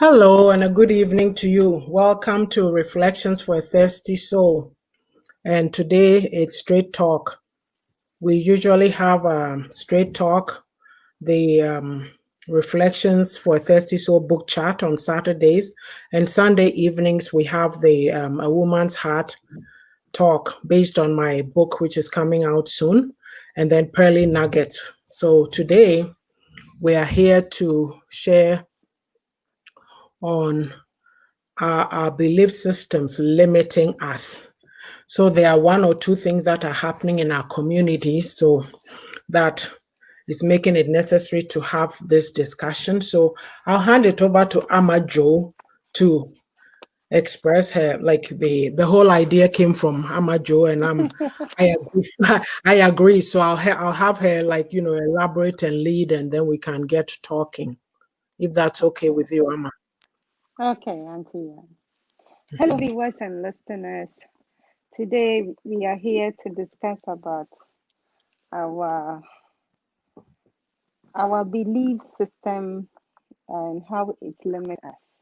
Hello and a good evening to you. Welcome to Reflections for a Thirsty Soul. And today it's Straight Talk. We usually have Straight Talk, the Reflections for a Thirsty Soul book chat on Saturdays. And Sunday evenings, we have the A Woman's Heart talk based on my book, which is coming out soon. And then Pearly Nuggets. So today we are here to share on our belief systems limiting us. So there are one or two things that are happening in our community, so that is making it necessary to have this discussion. So I'll hand it over to Ama Jo to express her, like the whole idea came from Ama Jo, and I agree. I agree. So I'll have her, like, elaborate and lead, and then we can get talking, if that's okay with you, Ama. Okay, Auntie. Hello, viewers and listeners. Today we are here to discuss about our our belief system and how it limits us.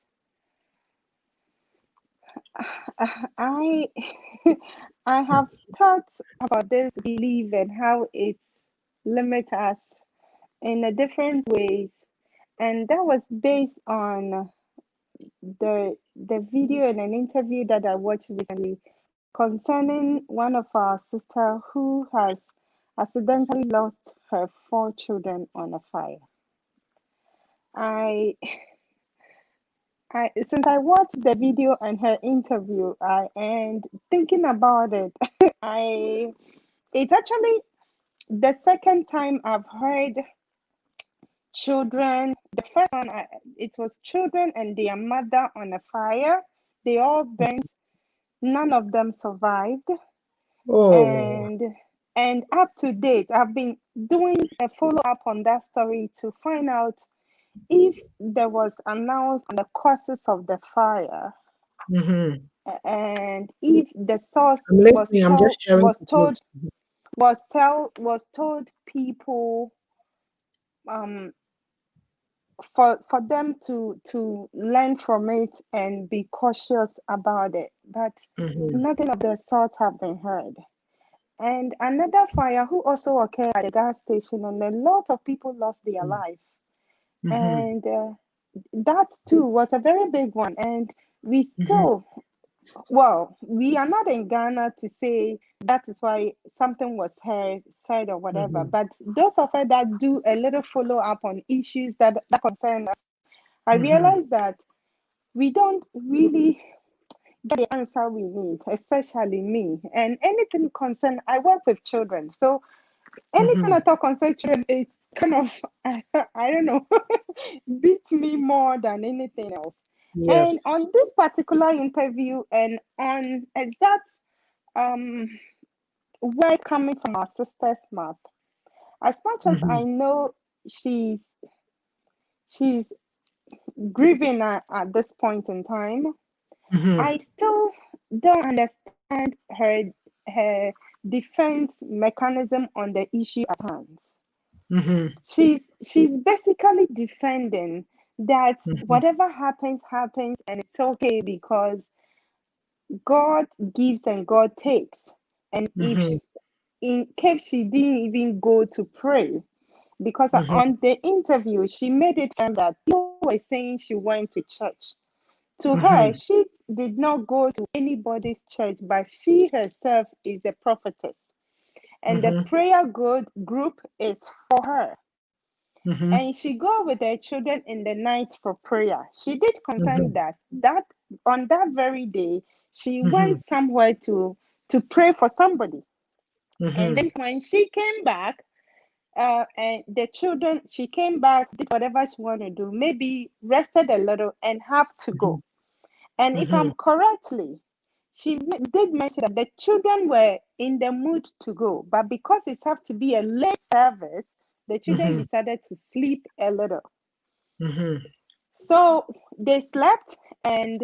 I I have thought about this belief and how it limits us in a different ways, and that was based on the video and an interview that I watched recently concerning one of our sister who has accidentally lost her 4 children on a fire. I since I watched the video and her interview, and thinking about it, I it's actually the second time I've heard children. The first one, it was children and their mother on a fire. They all burnt. None of them survived. Oh. And up to date, I've been doing a follow-up on that story to find out if there was announced on the causes of the fire, Mm-hmm. and if the source I'm listening. I'm just sharing was the told notes. was told people um for them to learn from it and be cautious about it, but Mm-hmm. nothing of the sort have been heard. And another fire who also occurred at a gas station, and a lot of people lost their life. Mm-hmm. And that too was a very big one. And we Mm-hmm. still, well, we are not in Ghana to say that is why something was heard, said, or whatever. Mm-hmm. But those of us that do a little follow up on issues that concern us, I Mm-hmm. realize that we don't really get the answer we need, especially me. And anything concern, I work with children, so anything Mm-hmm. at all concern children, it's kind of I don't know, beats me more than anything else. And Yes. on this particular interview and on exact um word coming from our sister's mouth, as much as Mm-hmm. I know she's she's grieving at this point in time, Mm-hmm. I still don't understand her defense mechanism on the issue at hand. Mm-hmm. She's basically defending that Mm-hmm. whatever happens and it's okay because God gives and God takes. And if Mm-hmm. in case she didn't even go to pray, because Mm-hmm. on the interview she made it firm that people were saying she went to church. To her, Mm-hmm. she did not go to anybody's church, but she herself is the prophetess. And the Mm-hmm. prayer group is for her. Mm-hmm. And she go with her children in the night for prayer. She did confirm that on that very day she Mm-hmm. went somewhere to pray for somebody. And Mm-hmm. then when she came back, and the children, she came back, did whatever she wanted to do, maybe rested a little and have to go. And if Mm-hmm. I'm correctly, she did mention that the children were in the mood to go, but because it's have to be a late service, the children Mm-hmm. decided to sleep a little. Mm-hmm. So they slept, and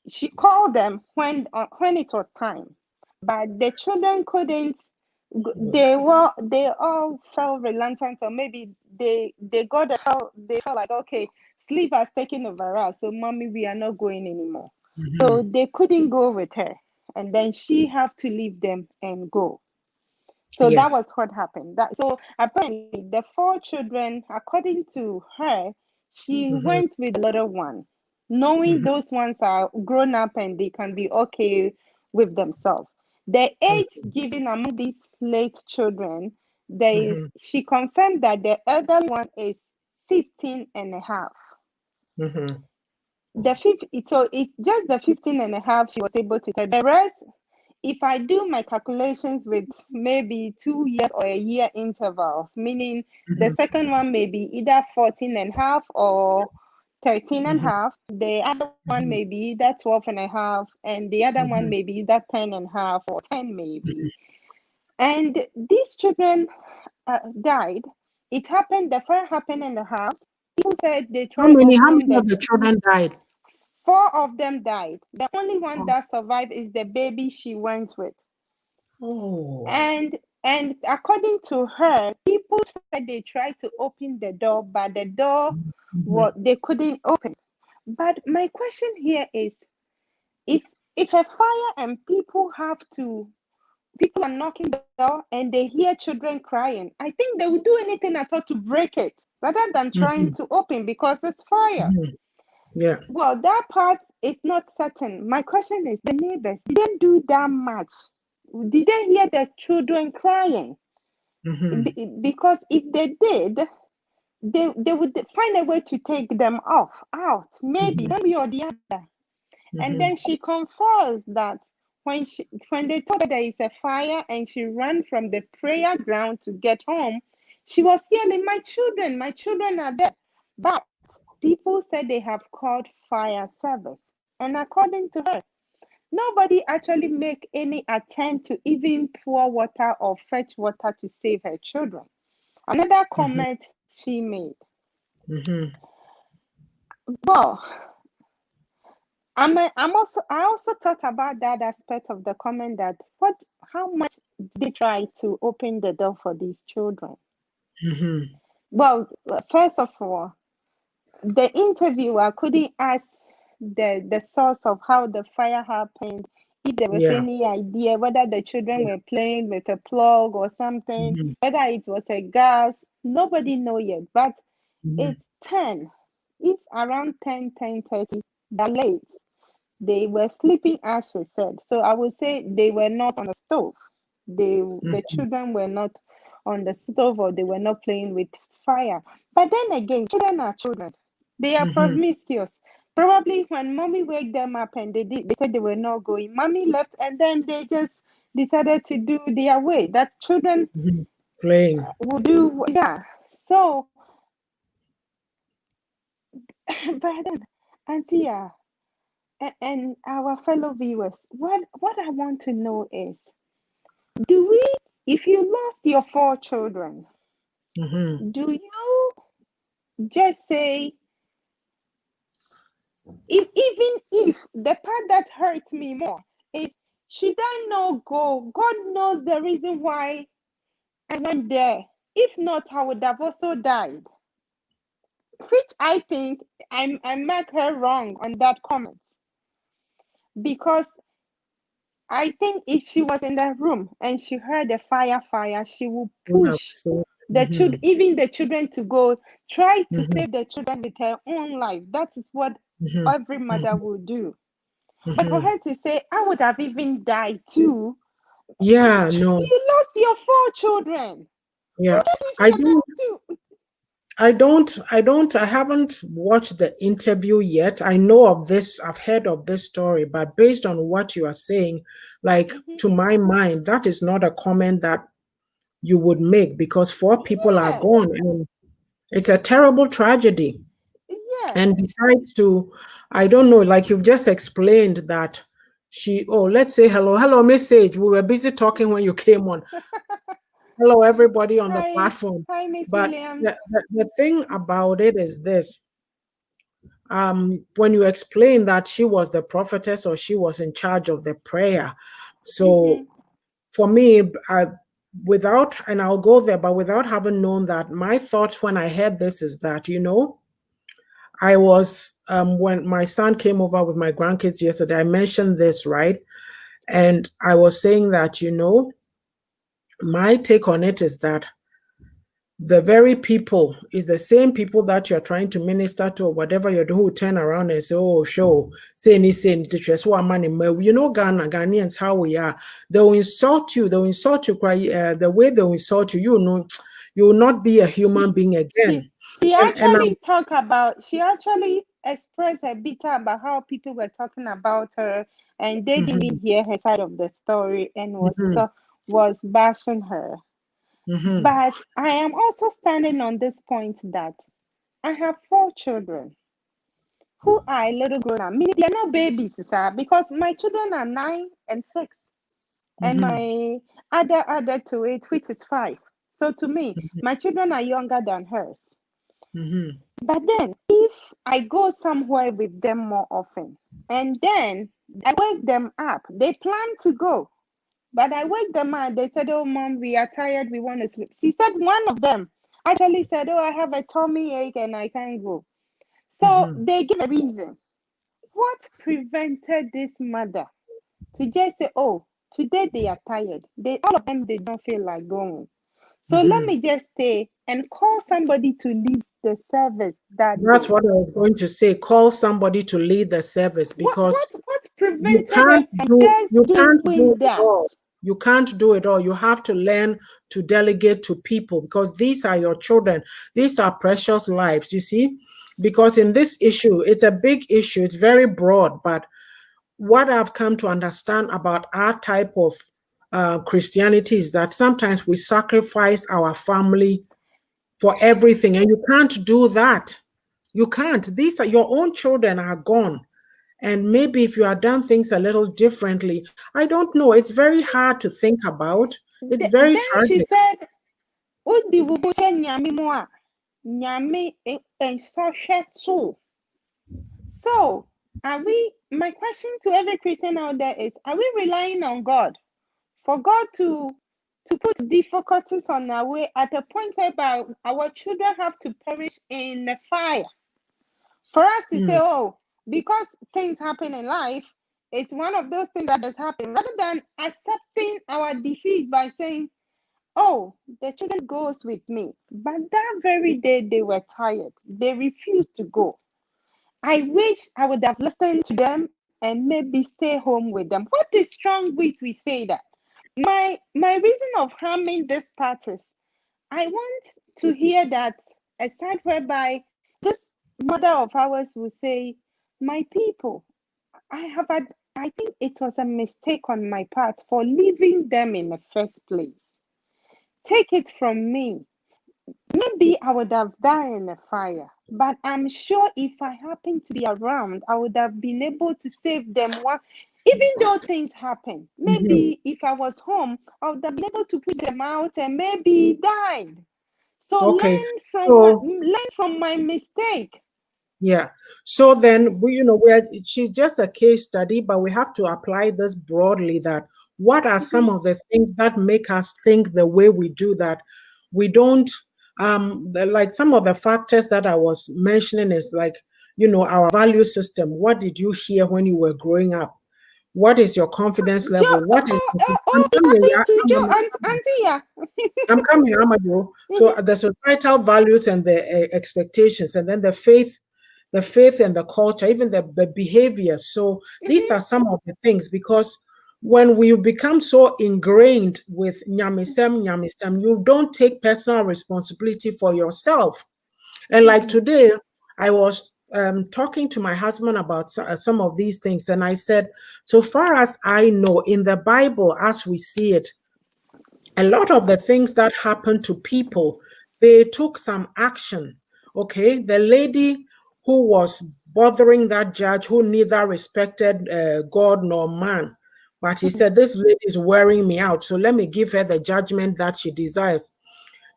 she called them when it was time. But the children couldn't. They all felt reluctant, or maybe they got a felt they felt like, okay, sleep has taken over us, so mommy, we are not going anymore. So Mm-hmm. they couldn't go with her, and then she have to leave them and go. So that Yes. was what happened. That so apparently the four children, according to her, she Mm-hmm. went with the little one, knowing Mm-hmm. those ones are grown up and they can be okay with themselves. The age given among these late children, there is, Mm-hmm. she confirmed that the elderly one is 15 and a half. Mm-hmm. The fifth, so it's just the 15 and a half she was able to tell. The rest, if I do my calculations with maybe 2 years or a year intervals, meaning the Mm-hmm. second one may be either 14 and a half or 13 and a Mm-hmm. half, the other one may be either 12 and a half, and the other one Mm-hmm. may be either 10 and a half or 10 maybe. And these children died. It happened, the fire happened in the house. People said they How tried many? How opening many the of the children died? Four of them died. The only one Oh. that survived is the baby she went with. Oh. And according to her, people said they tried to open the door, but the door Mm-hmm. what they couldn't open. But my question here is, if a fire and people are knocking the door and they hear children crying, I think they would do anything at all to break it rather than trying Mm-hmm. to open because it's fire. Mm-hmm. Yeah. Well, that part is not certain. My question is, the neighbors didn't do that much. Did they hear the children crying? Mm-hmm. Because if they did, they would find a way to take them out, maybe Mm-hmm. one way or the other. And Mm-hmm. then she confessed that when they told her there is a fire and she ran from the prayer ground to get home, she was yelling, my children are there. But people said they have called fire service. And according to her, nobody actually make any attempt to even pour water or fetch water to save her children. Another Mm-hmm. comment she made. Mm-hmm. Well, I also thought about that aspect of the comment, that how much did they try to open the door for these children? Mm-hmm. Well, first of all, the interviewer couldn't ask the source of how the fire happened, if there was Yeah. any idea whether the children were playing with a plug or something, Mm-hmm. whether it was a gas. Nobody know yet, but Mm-hmm. it's 10. It's around 10:30. They're late. They were sleeping, as she said. So I would say they were not on the stove. The Mm-hmm. children were not on the stove, or they were not playing with fire. But then again, children are children. They are Mm-hmm. promiscuous. Probably when mommy wake them up and they said they were not going, mommy left, and then they just decided to do their way. That children Mm-hmm. Playing. will do, yeah. So, but then, Auntie, and our fellow viewers, what I want to know is, do we, if you lost your four children, Mm-hmm. do you just say, even if the part that hurts me more is, should I not go? God knows the reason why I went there. If not, I would have also died. Which I think I make her wrong on that comment, because I think if she was in the room and she heard the fire, she would Yeah. push So. the children, Mm-hmm. even the children, to go try to Mm-hmm. save the children with her own life. That is what Mm-hmm. every mother will do. But for Mm-hmm. her to say, I would have even died too, Yeah. No. you lost your four children. Yeah. What if I you don't. do? I haven't watched the interview yet. I know of this, I've heard of this story, but based on what you are saying, like, Mhm. to my mind, that is not a comment that you would make, because four people are Yes, gone and it's a terrible tragedy. yes. And besides, I don't know, like you've just explained that let's say hello, Miss Sage. We were busy talking when you came on. Hello, everybody on the Hi, platform. hi, Miss But Williams. the thing about it is this: when you explain that she was the prophetess or she was in charge of the prayer, so Mm-hmm. for me, without, and I'll go there, but without having known that, my thought when I heard this is that, I was, when my son came over with my grandkids yesterday, I mentioned this, right? And I was saying that, my take on it is that the very people is the same people that you're trying to minister to, or whatever you're doing, who turn around and say, oh, sure, say anything, Ghanaians, how we are. They'll insult you, the way they'll insult you, you will not be a human being again. She actually she actually expressed her bitter about how people were talking about her, and they didn't even hear her side of the story, and was bashing her. But I am also standing on this point that I have 4 children who are a little grown up. Meaning they are not babies, sir, because my children are 9 and 6, and my other to it, which is 5. So to me, my children are younger than hers. But then, if I go somewhere with them more often, and then I wake them up, they plan to go, but I wake them up, they said, oh, Mom, we are tired, we want to sleep. She said one of them actually said, oh, I have a tummy ache and I can't go. So they give a reason. What prevented this mother to just say, oh, today they are tired. All of them, they don't feel like going. So let me just stay and call somebody to lead the service that That's day. what I was going to say. Call somebody to lead the service, because what prevented her from just doing that? You can't do it all. You have to learn to delegate to people, because these are your children. These are precious lives, you see? Because in this issue, it's a big issue. It's very broad. But what I've come to understand about our type of Christianity is that sometimes we sacrifice our family for everything, and you can't do that. You can't. These are your own children are gone. And maybe if you had done things a little differently, I don't know. It's very hard to think about. It's very Then tragic. she said, Udi wubushe nyami mwa, nyami ensoshe too. So, my question to every Christian out there is, are we relying on God for God to put difficulties on our way at a point whereby our children have to perish in the fire? For us to say, oh, because things happen in life, it's one of those things that has happened, rather than accepting our defeat by saying, oh, the children goes with me. But that very day they were tired. They refused to go. I wish I would have listened to them and maybe stay home with them. What is strong with we say that? My reason of harming this part is I want to hear that a side whereby this mother of ours will say, my people, I think it was a mistake on my part for leaving them in the first place. Take it from me. Maybe I would have died in a fire, but I'm sure if I happened to be around, I would have been able to save them. Even though things happen, maybe if I was home, I would have been able to push them out and maybe died. So Okay. learn from my mistake. Yeah. So then she's just a case study, but we have to apply this broadly, that what are some of the things that make us think the way we do, that we don't like some of the factors that I was mentioning is like, our value system. What did you hear when you were growing up? What is your confidence level? What is I'm coming, Amado. So the societal values and the expectations, and then the faith and the culture, even the behavior. So these are some of the things, because when we become so ingrained with nyamisem, you don't take personal responsibility for yourself. And like today, I was talking to my husband about some of these things, and I said, so far as I know, in the Bible, as we see it, a lot of the things that happened to people, they took some action. Okay, the lady who was bothering that judge, who neither respected God nor man, but he said, this lady is wearing me out, so let me give her the judgment that she desires.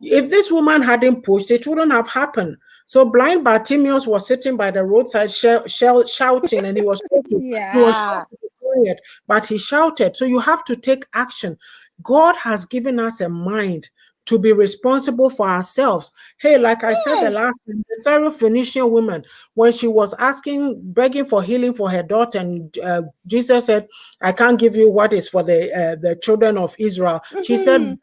If this woman hadn't pushed, it wouldn't have happened. So blind Bartimaeus was sitting by the roadside shouting, and he was talking. Yeah. quiet, but he shouted. So you have to take action. God has given us a mind to be responsible for ourselves. Hey, like I said, the Yes. last time, the Syrophoenician woman, when she was begging for healing for her daughter, and Jesus said, "I can't give you what is for the children of Israel." She said,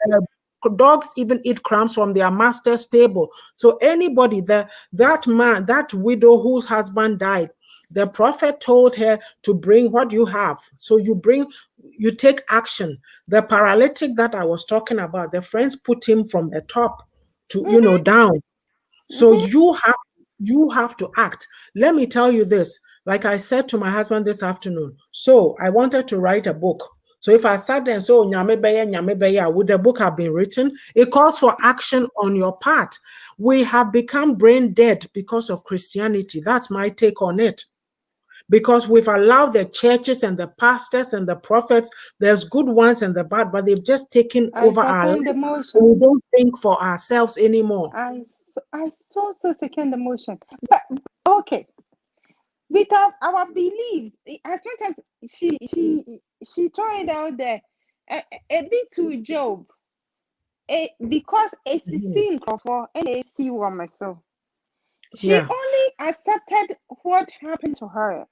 "Dogs even eat crumbs from their master's table." So anybody, that man, that widow whose husband died, the prophet told her to bring what you have. So you take action. The paralytic that I was talking about, the friends put him from the top to down. So you have to act. Let me tell you this. Like I said to my husband this afternoon. So I wanted to write a book. So if I sat there and so nyame beye, would the book have been written? It calls for action on your part. We have become brain dead because of Christianity. That's my take on it. Because we've allowed the churches and the pastors and the prophets, there's good ones and the bad, but they've just taken I over our second the lives. motion. We don't think for ourselves anymore. I so second the motion. But okay, with our beliefs, as much as she tried out there, a bit to Job, because it's seen for and a see woman. So she Yeah. only accepted what happened to her,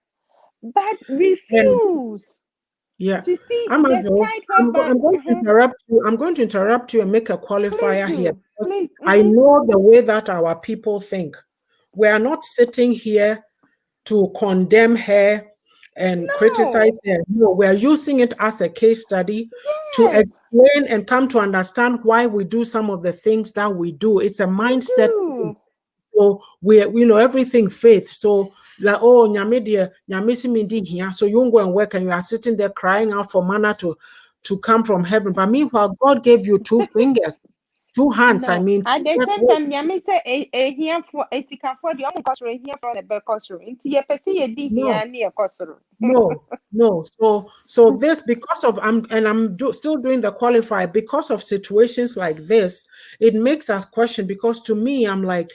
but And refused yeah. to see the Amado, side whereby. I'm going to interrupt you. I'm going to interrupt you and make a Please qualifier here. do, please. I know the way that our people think. We are not sitting here to condemn her and criticize No, her. No, we are using it as a case study to yes, explain and come to understand why we do some of the things that we do. It's a we mindset thing. do. So we know everything faith. So like, oh nyame dear, nyame si me di here. So you won't go and work and you are sitting there crying out for manna to come from heaven. But meanwhile, God gave you 2 fingers, 2 hands. I No, mean, at the to same time, Yami say a here for a sika for the only cost here from the back cost. Into your PC, a D no, here near cost. no. So this because of still doing the qualifier because of situations like this, it makes us question. Because to me, I'm like,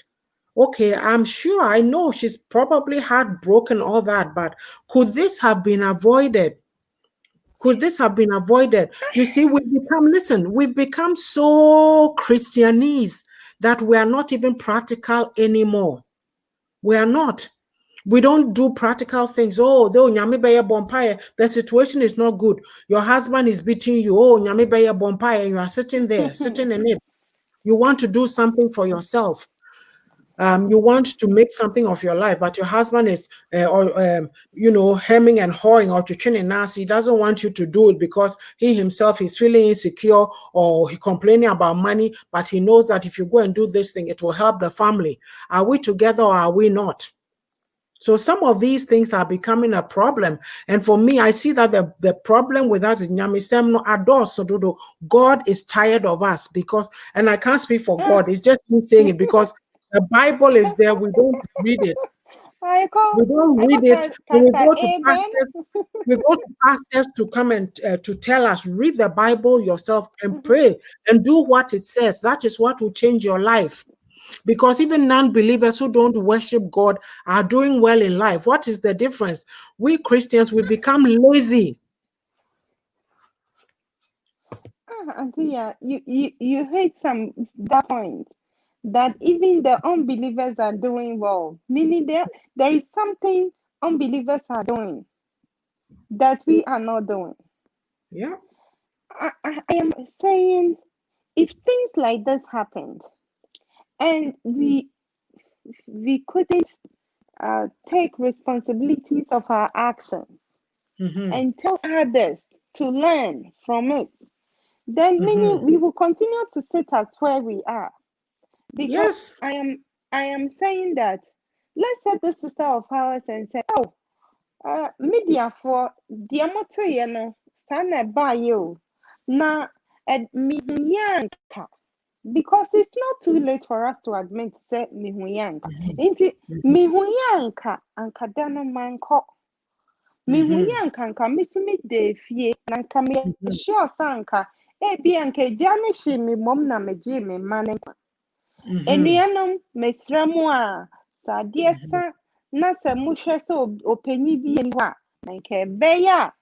okay, I'm sure I know she's probably heartbroken, all that, but could this have been avoided? Could this have been avoided? You see, we've become so Christianese that we are not even practical anymore. We are not. We don't do practical things. Oh, though nyame beye bompire, the situation is not good. Your husband is beating you. Oh, nyame beye bompire, and you are sitting there, sitting in it. You want to do something for yourself. You want to make something of your life, but your husband is, hemming and hawing or to nasty. He doesn't want you to do it because he himself is feeling insecure or he complaining about money, but he knows that if you go and do this thing, it will help the family. Are we together or are we not? So some of these things are becoming a problem. And for me, I see that the problem with us is God is tired of us because, and I can't speak for God, it's just me saying it because the Bible is there. We don't read it. I call We don't read it. We Pastor go to Aben. pastors. We go to pastors to come and to tell us, read the Bible yourself and pray and do what it says. That is what will change your life. Because even non-believers who don't worship God are doing well in life. What is the difference? We Christians, we become lazy. Auntie, you hate that point that even the unbelievers are doing well. Meaning there is something unbelievers are doing that we are not doing. Yeah. I am saying if things like this happened and we couldn't take responsibilities of our actions and tell others to learn from it, then meaning we will continue to sit at where we are. Because Yes. I am saying that let's say the sister of ours and say, oh, media for diamoto no sana ba you na mihuyanka, because it's not too late for us to admit say mihuyanka. Inti mihuyanka ankada no manko. Mihuyanka anka misumi de fie nanka me sure sanka ebi anka jani shi mi mom na meji me mane. Enuanom mesrɛ mu a sɛ adeɛ sa na sɛ mohwɛ sɛ ɔpanyin bi ani hɔ a na nka ɛbɛyɛ a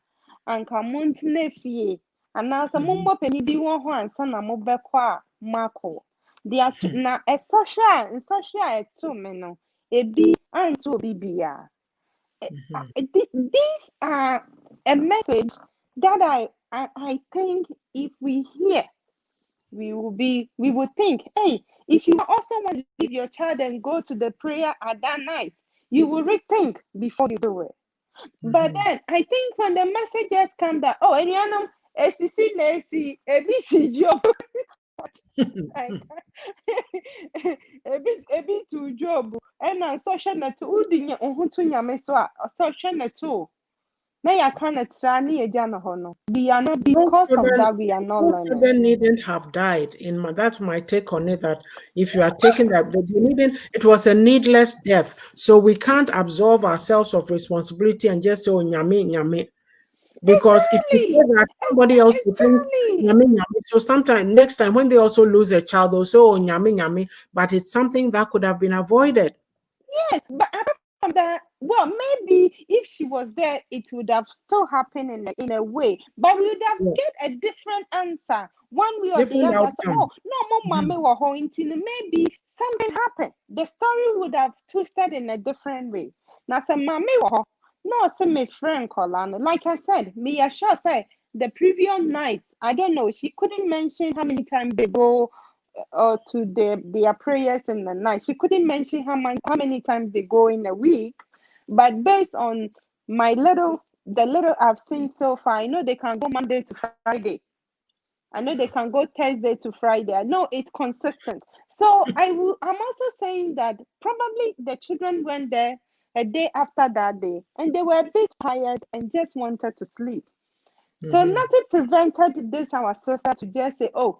anka montene fie anaasɛ mommɔ pani bi wɔ hɔ ansa na mobɛkɔ a moakɔ na nsɔhwɛ a ɛto me no ebi anto obi bia. These are a message that I think if we hear, we would think, hey, if you also want to leave your child and go to the prayer at that night, you will rethink before you do it. But then I think when the messages come that, oh, Elianum, SCC, Nancy, ABC job, a bit to job, and on social net, Udin, on to Yameswa, social net too. We are not because of that we are not learning. Children needn't have died. That's my take on it. That if you are taking that, it was a needless death. So we can't absolve ourselves of responsibility and just say, "Oh, nyame." Because if you say that, somebody else will think nyame. So sometimes next time when they also lose a child, they'll say, "Oh, nyame." But it's something that could have been avoided. Yes, but apart from that, well, maybe if she was there, it would have still happened in a way, but we would have get a different answer one way or the other. So, oh no, mama were haunting. Maybe something happened. The story would have twisted in a different way. Now, some mama were no, some my friend Colana. Like I said, me I sure say the previous night. I don't know. She couldn't mention how many times they go to their prayers in the night. She couldn't mention how many times they go in a week, but based on the little I've seen so far, I know they can go Monday to Friday. I know they can go Thursday to Friday. I know it's consistent. So I'm also saying that probably the children went there a day after that day and they were a bit tired and just wanted to sleep. So nothing prevented this our sister to just say, oh,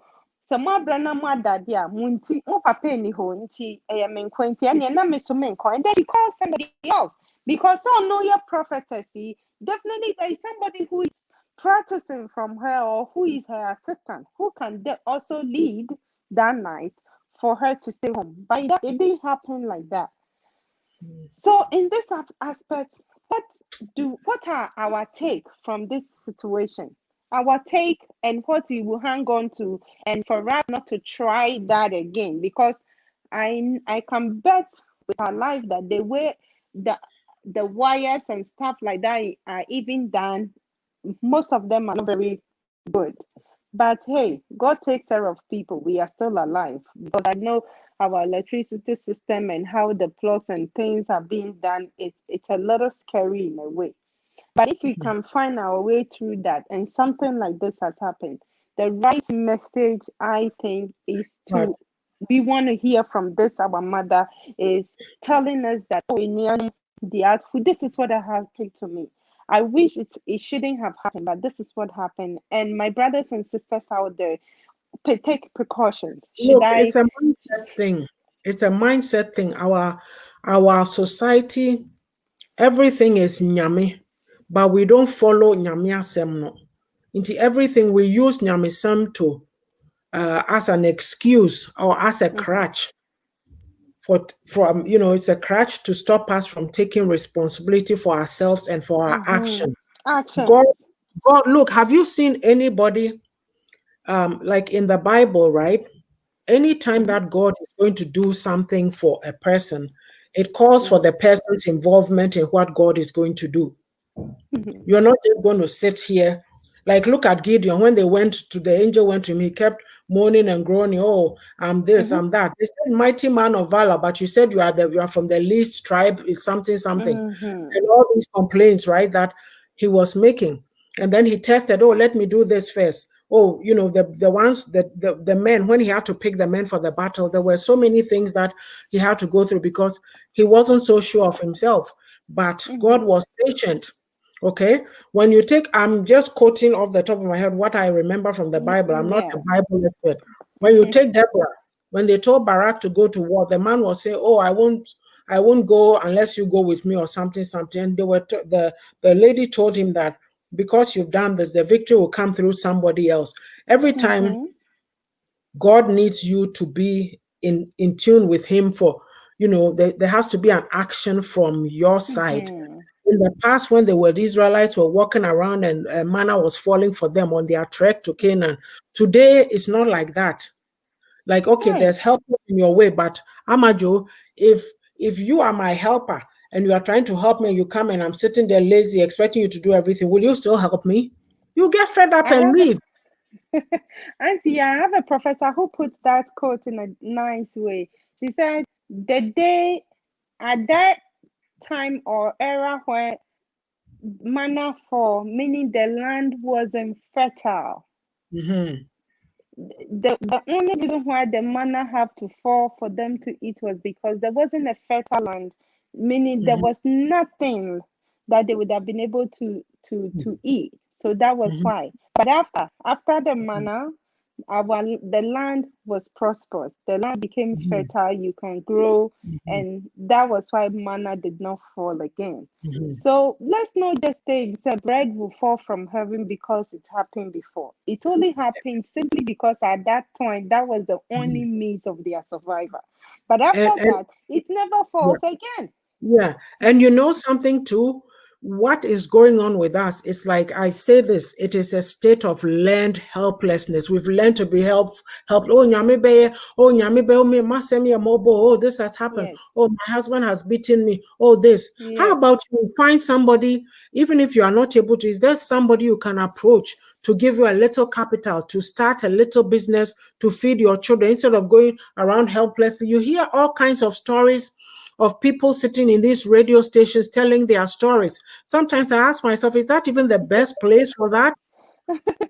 some more brana more dadia munti mo papa ni ho nti menkwenti and na me so menko, and then she calls somebody else because so know your prophetessy. Definitely there is somebody who is practicing from her or who is her assistant who can also lead that night for her to stay home. But it didn't happen like that. So in this aspect, what are our take from this situation? Our take and what we will hang on to, and for us not to try that again, because I can bet with our life that the way the wires and stuff like that are even done, most of them are not very good. But hey, God takes care of people. We are still alive because I know our electricity system and how the plugs and things are being done. It's a little scary in a way. But if we can find our way through that, and something like this has happened, the right message I think is to we want to hear from this our mother is telling us that this is what happened to me. I wish it shouldn't have happened, but this is what happened. And my brothers and sisters out there, take precautions. It's a mindset thing. It's a mindset thing. Our society, everything is nyame, but we don't follow nyame asem no. Into everything we use nyame sem to as an excuse or as a crutch from it's a crutch to stop us from taking responsibility for ourselves and for our action. God, look, have you seen anybody like in the Bible, right? Anytime that God is going to do something for a person, it calls for the person's involvement in what God is going to do. You're not just going to sit here. Like, look at Gideon. When the angel went to him, he kept moaning and groaning. Oh, I'm this, I'm that. They said, mighty man of valor, but you said you are from the least tribe, it's something. And all these complaints, right, that he was making. And then he tested, oh, let me do this first. Oh, the men, when he had to pick the men for the battle, there were so many things that he had to go through because he wasn't so sure of himself. But God was patient. Okay, when you take, I'm just quoting off the top of my head what I remember from the Bible. I'm not a Bible expert. When you take Deborah, when they told Barak to go to war, the man was saying, "Oh, I won't go unless you go with me," or something. And they were the lady told him that because you've done this, the victory will come through somebody else. Every time, God needs you to be in tune with Him for, there has to be an action from your side. in the past when the Israelites were walking around and manna was falling for them on their trek to Canaan. Today, it's not like that. Like, okay, Right. there's help in your way, but Amajo, if you are my helper and you are trying to help me, and you come and I'm sitting there lazy, expecting you to do everything, will you still help me? You get fed up I and have leave. Auntie, I have a professor who put that quote in a nice way. She said, the day at that time or era where manna fall, meaning the land wasn't fertile. Mm-hmm. The only reason why the manna have to fall for them to eat was because there wasn't a fertile land, meaning there Mm-hmm. was nothing that they would have been able to eat. So that was Mm-hmm. why. But after the manna, the land was prosperous. The land became Mm-hmm. fertile. You can grow, Mm-hmm. and that was why manna did not fall again. Mm-hmm. So let's not just say bread will fall from heaven because it happened before. It only happened simply because at that time that was the only means of their survival. But after And that, it never falls again. yeah. And you know something too? What is going on with us? It's like I say this, it is a state of learned helplessness. We've learned to be helped. Oh, nyame beye, oh, nyame beye, oh, me masem ya mobo, oh, this has happened. Yes, Oh, my husband has beaten me. Oh, this. How yes. about you find somebody, even if you are not able to, is there somebody you can approach to give you a little capital, to start a little business, to feed your children instead of going around helplessly? You hear all kinds of stories of people sitting in these radio stations telling their stories. Sometimes I ask myself, is that even the best place for that?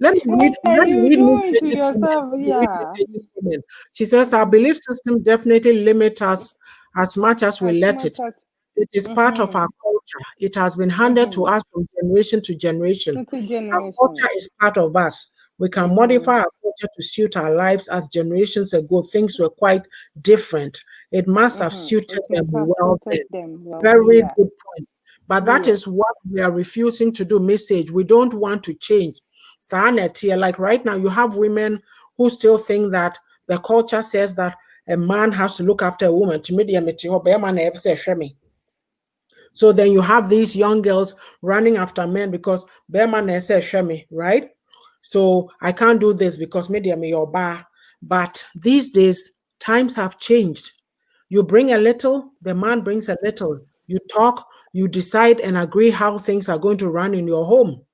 Let me read, What are let me you read doing to Message's comment. yourself? Let me read Yeah. Message's comment. She says, our belief system definitely limits us as much as we As let much it. as It is part of mm-hmm, our culture. It has been handed to mm-hmm, us from generation to generation. into Our culture generations. is part of us. We can Mm-hmm, modify our culture to suit our lives. As generations ago, things were quite different. It must have mm-hmm. suited It them must have well then. suited them well. Very Yeah, good point. But that yeah. is what we are refusing to do. Message. We don't want to change. Sanet here, like right now, you have women who still think that the culture says that a man has to look after a woman. To me, so then you have these young girls running after men because Beman says Shemi, right? So I can't do this because media me your bar. But these days, times have changed. You bring a little, the man brings a little. You talk, you decide and agree how things are going to run in your home.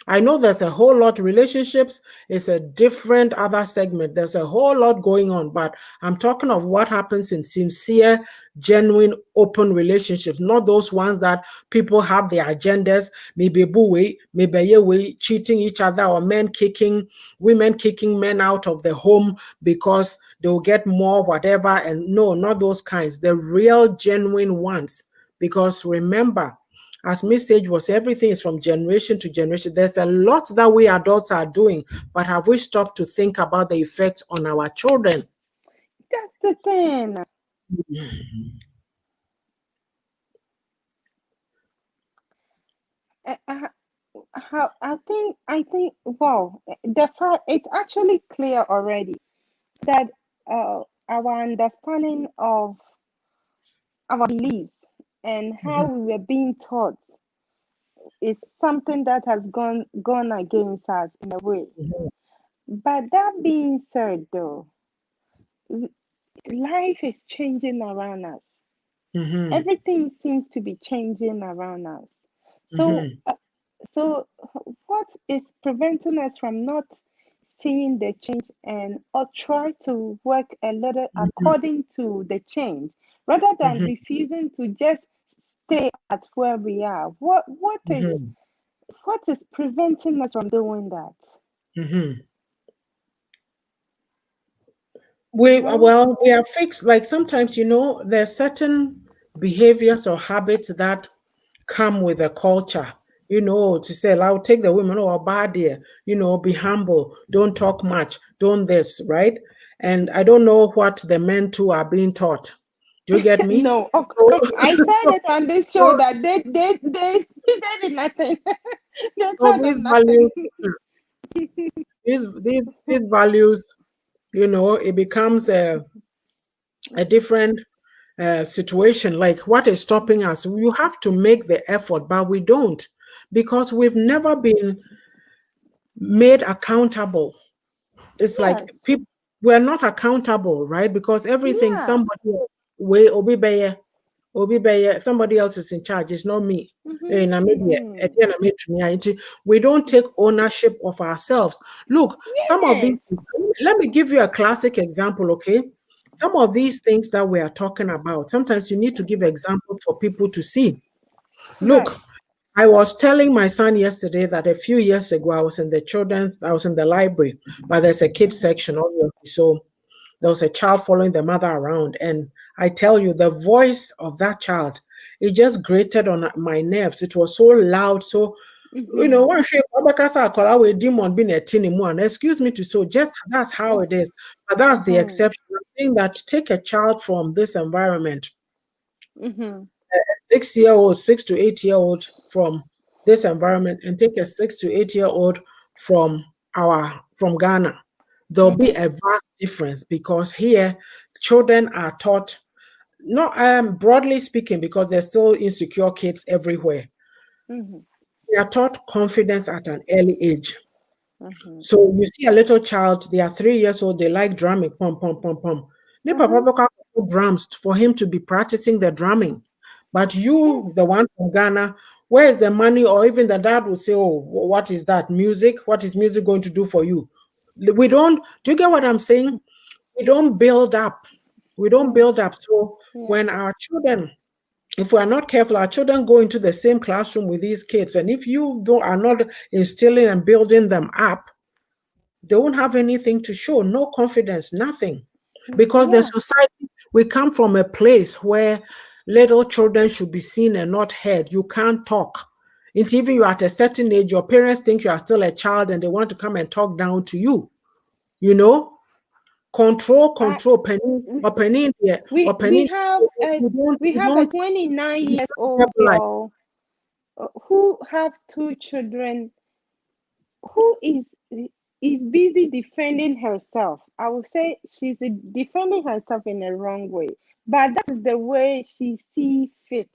I know there's a whole lot. Relationships is a different other segment. There's a whole lot going on, but I'm talking of what happens in sincere, genuine, open relationships, not those ones that people have their agendas, maybe buwe, maybe way, cheating each other, or women kicking men out of the home because they'll get more, whatever. And no, not those kinds, the real, genuine ones. Because remember, as message was, everything is from generation to generation. There's a lot that we adults are doing, but have we stopped to think about the effects on our children? That's the thing. How I think wow, the fact it's actually clear already that our understanding of our beliefs and how Mhm, we were being taught is something that has gone against us in a way. mhm, But that being said, though, life is changing around us. mhm, Everything seems to be changing around us. So, mhm, so what is preventing us from not seeing the change and or try to work a little mhm, according to the change rather than mhm, refusing to just stay at where we are? mhm, What is preventing us from doing that? mhm. Well, We are fixed. Like sometimes, there's certain behaviors or habits that come with a culture. To say, I'll take the women or bad there, be humble, don't talk much, don't this, right? And I don't know what the men too are being taught. Do you get me? no. Oh, So, I said it on this show so, that they did nothing. They so taught these them nothing. values, these values, it becomes a different. situation, like what is stopping us? You have to make the effort, but we don't, because we've never been made accountable. It's like Yes. people, we're not accountable, right? Because everything Yeah. somebody else way obi beye, somebody else is in charge. It's not me. Mm-hmm. Mm-hmm. We don't take ownership of ourselves. Look, some of these, Yes. let me give you a classic example, okay? Some of these things that we are talking about, sometimes you need to give examples for people to see. Right. Look, I was telling my son yesterday that a few years ago I was in the library, but there's a kids Mm-hmm. section, obviously. So there was a child following the mother around. And I tell you, the voice of that child, it just grated on my nerves. It was so loud. So, Mm-hmm. one shape, demon being a teeny one. Excuse me to so just that's how it is. But that's the Mm-hmm. exception. I'm saying that take a child from this environment, Mm-hmm. 6 year old, 6 to 8 year old from this environment, and take a 6 to 8 year old from from Ghana. There'll be Mm-hmm. a vast difference because here children are taught, not broadly speaking, because there's still insecure kids everywhere. Mm-hmm. They are taught confidence at an early age. Mm-hmm. So you see a little child, they are 3 years old, they like drumming, pom pom pom pom. Ne papa Mm-hmm. bɛkɔ akɔtɔ drums for him to be practicing the drumming. But Yes. you, the one from Ghana, where is the money? Or even the dad will say, "Oh, what is that? Music? What is music going to do for you?" We don't. Do you get what I'm saying? We don't build up. We don't Mm. build up. So Yeah. when our children, if we are not careful, our children go into the same classroom with these kids, and if you don't, are not instilling and building them up, they won't have anything to show, no confidence, nothing. Because the Yeah. society, we come from a place where little children should be seen and not heard. You can't talk. It's even you at a certain age, your parents think you are still a child and they want to come and talk down to you. You know, I control, penny, we or penny there, we or penny. we You have a don't 29 years old verbalize. girl who have two children who is busy defending herself. I would say she's defending herself in a wrong way, but that is the way she see fit.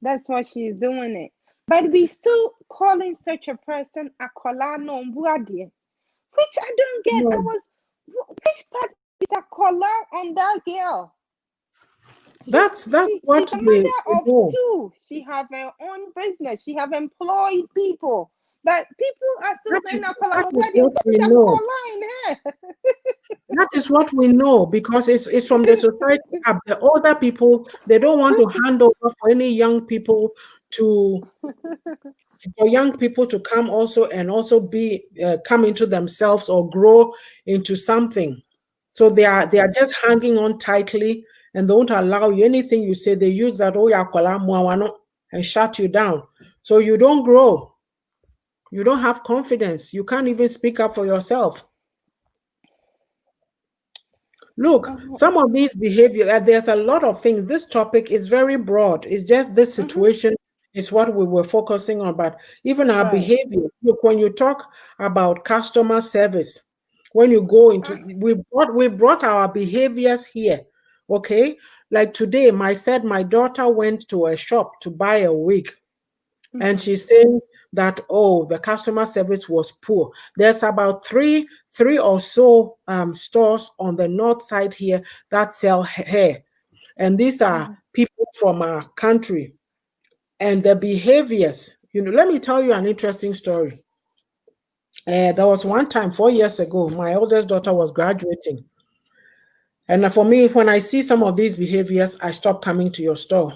That's why she's doing it. But we still calling such a person a kolano mbuadie, which I don't get. I No, was which part is a collar on that girl? that's She's what a they mother of know. two. She have her own business. She have employed people. But people are still saying That Akola is Mobadi. what What we is know. Akola in her? That is what we know because it's from the society up. The older people, they don't want to hand over for any young people to for young people to come also and also be come into themselves or grow into something. So they are just hanging on tightly and don't allow you anything you say. They use that oh yeah and shut you down. So you don't grow. You don't have confidence. You can't even speak up for yourself. Look, Uh-huh. some of these behavior, there's a lot of things. This topic is very broad. It's just this Uh-huh. situation is what we were focusing on. But even our Right. behavior, look, when you talk about customer service, when you go into, we brought our behaviors here. Okay. Like today, my daughter went to a shop to buy a wig. And Mm-hmm. she's saying that oh the customer service was poor. There's about three or so stores on the north side here that sell hair, and these are Mm-hmm. people from our country. And the behaviors, let me tell you an interesting story. There was one time 4 years ago, my oldest daughter was graduating, and for me, when I see some of these behaviors, I stop coming to your store.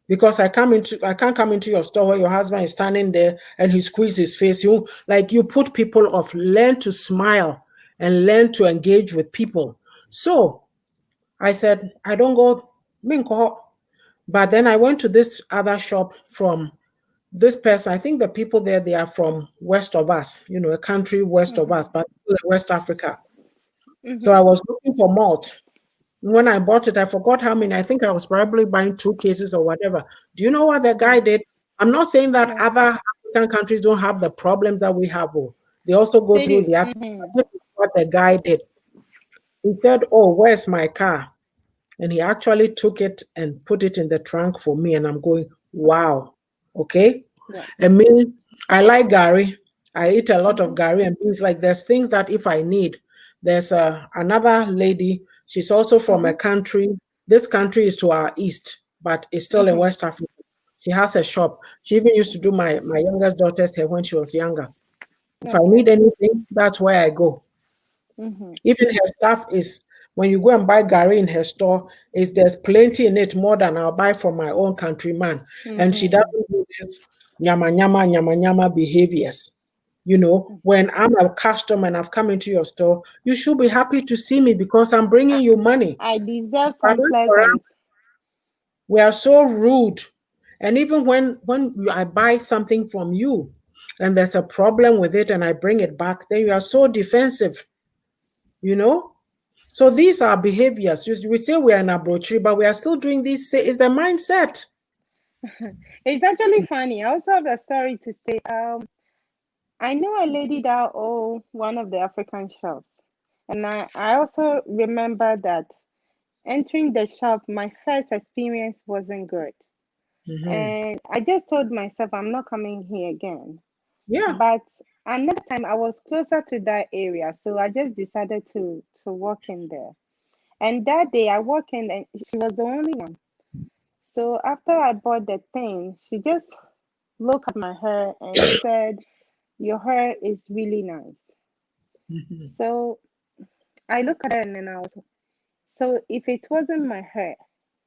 Because I can't come into your store where your husband is standing there and he squeezes his face. You put people off. Learn to smile and learn to engage with people. So I said, I don't go minko. But then I went to this other shop from this person. I think the people there, they are from west of us, a country west of Mm-hmm. us, but still West Africa. So Mm-hmm. I was looking for malt. When I bought it, I forgot how many. I think I was probably buying 2 cases or whatever. Do you know what the guy Mm-hmm. did? I'm not saying that Right. other African countries don't have the problems that we have. Oh. They also go They through do. the African. Mm-hmm. This is what the guy did. He said, "Oh, where's my car?" And he actually took it and put it in the trunk for me. And I'm going, wow. Okay. Yes. And me, I like Gary. I eat a lot of Mm-hmm. Gary and beans. Like there's things that if I need, there's another lady. She's also from a Mm-hmm. country. This country is to our east, but it's still in Mm-hmm. West Africa. She has a shop. She even used to do Mm-hmm. my youngest daughter's hair when she was younger. If I Okay. need anything, that's where I go. Mm-hmm. Even her stuff is when you go and buy Gary in her store, is there's plenty in it more than I'll buy from my own countryman. And she Mm-hmm. doesn't do this nyama nyama behaviors. You know, when I'm a customer and I've come into your store, you should be happy to see me because I'm I, bringing you money. I deserve But some for us, pleasant. we are so rude. And even I buy something from you and there's a problem with it and I bring it back, then you are so defensive, you know? So these are behaviors. We say we are in Abrochiri, but we are still doing these. It's the mindset. It's actually funny. I also have a story to say. I know a lady that owned one of the African shops. And I also remember that entering the shop, my first experience wasn't good. Mhm. And I just told myself I'm not coming here again. Yeah. But another time I was closer to that area, so I just decided to walk in there. And that day I walked in and she was the only one. So after I bought the thing, she just looked at my hair and said, "Your hair is really nice." Mhm. So I looked at her and then I was, so if it wasn't my hair,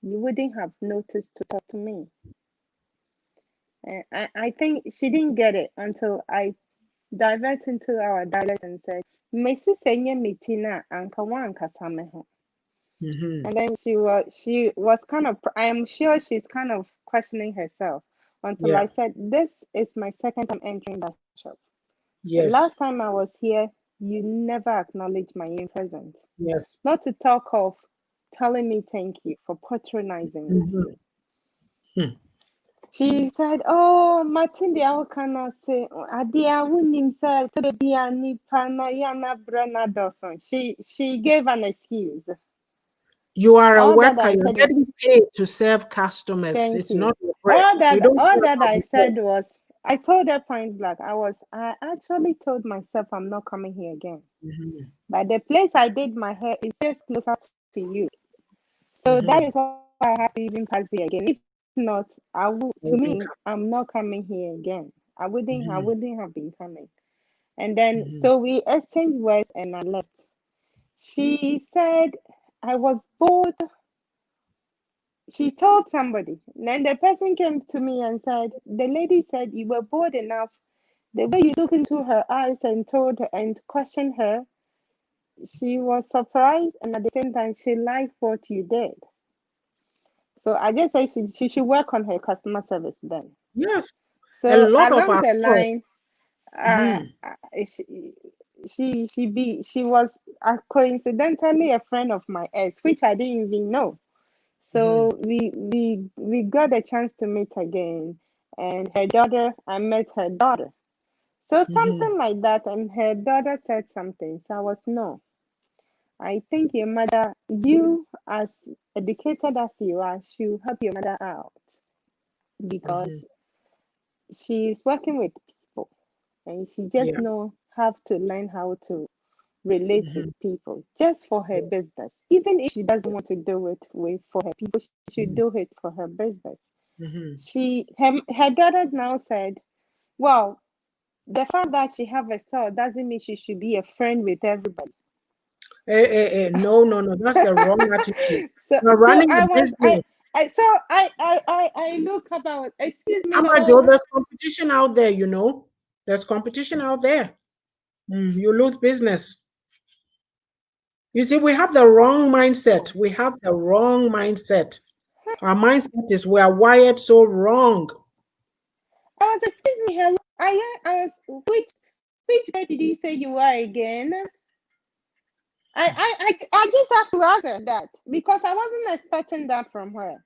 you wouldn't have noticed to talk to me. And I think she didn't get it until I divert into our dialect and said, "Messi senye mitina anka wanka sameho." Mhm. And then she was kind of, I am sure she's kind of questioning herself until I Yeah. said, "This is my second time entering that shop. The last Yes. time I was here, you never acknowledged my presence. Yes. Not to talk of telling me thank you for patronizing with Mhm. you." Hmm. She said, "Oh, Martin, the Awakana say, Adia wunim said to the Diani Panayana Brana Dawson." She gave an excuse. You are a All that worker. I You're said is getting paid to serve customers. thank It's you. not your bread. You don't All care that about I the bread. said was, I told her point blank. I actually told myself I'm not coming here again. Mhm. But the place I did my hair is just closer to you. So that Mhm. is why I have to even pass here again. If not, I will, to I me, think. I'm not coming here again. I Mhm. wouldn't have been coming. And then Mhm. so we exchanged words and I left. She said I was bored. She told somebody. Then the person came to me and said, the lady said you were bored enough. The way you look into her eyes and told her and questioned her, she was surprised and at the same time she liked what you did. So I just say she should work on her customer service then. Yes. A So lot of along our the stores. line, uh, Mhm. she was coincidentally a friend of my ex, which I didn't even know. So Mhm. we got a chance to meet again, and her daughter, I met her daughter. So Mhm. something like that, and her daughter said something. So I was, no, I think your mother, you as educated as you are, should help your mother out because Mhm. she's working with people and she just Yeah. know have to learn how to relate with Mhm. people just for her business. Even if she doesn't want to do it with for her people, she should Mhm. do it for her business. Mhm. Her daughter now said, well, the fact that she have a store doesn't mean she should be a friend with everybody. No, no, no. That's the wrong attitude. So You're so running a I was business. I so I look about, excuse me, Amajo, hello. there's competition out there, you know. There's competition out there. You lose business. You see, we have the wrong mindset. We have the wrong mindset. Our mindset is we are wired so wrong. I was, excuse me, hello. I was, which girl did you say you are again? I just have to answer that because I wasn't expecting that from her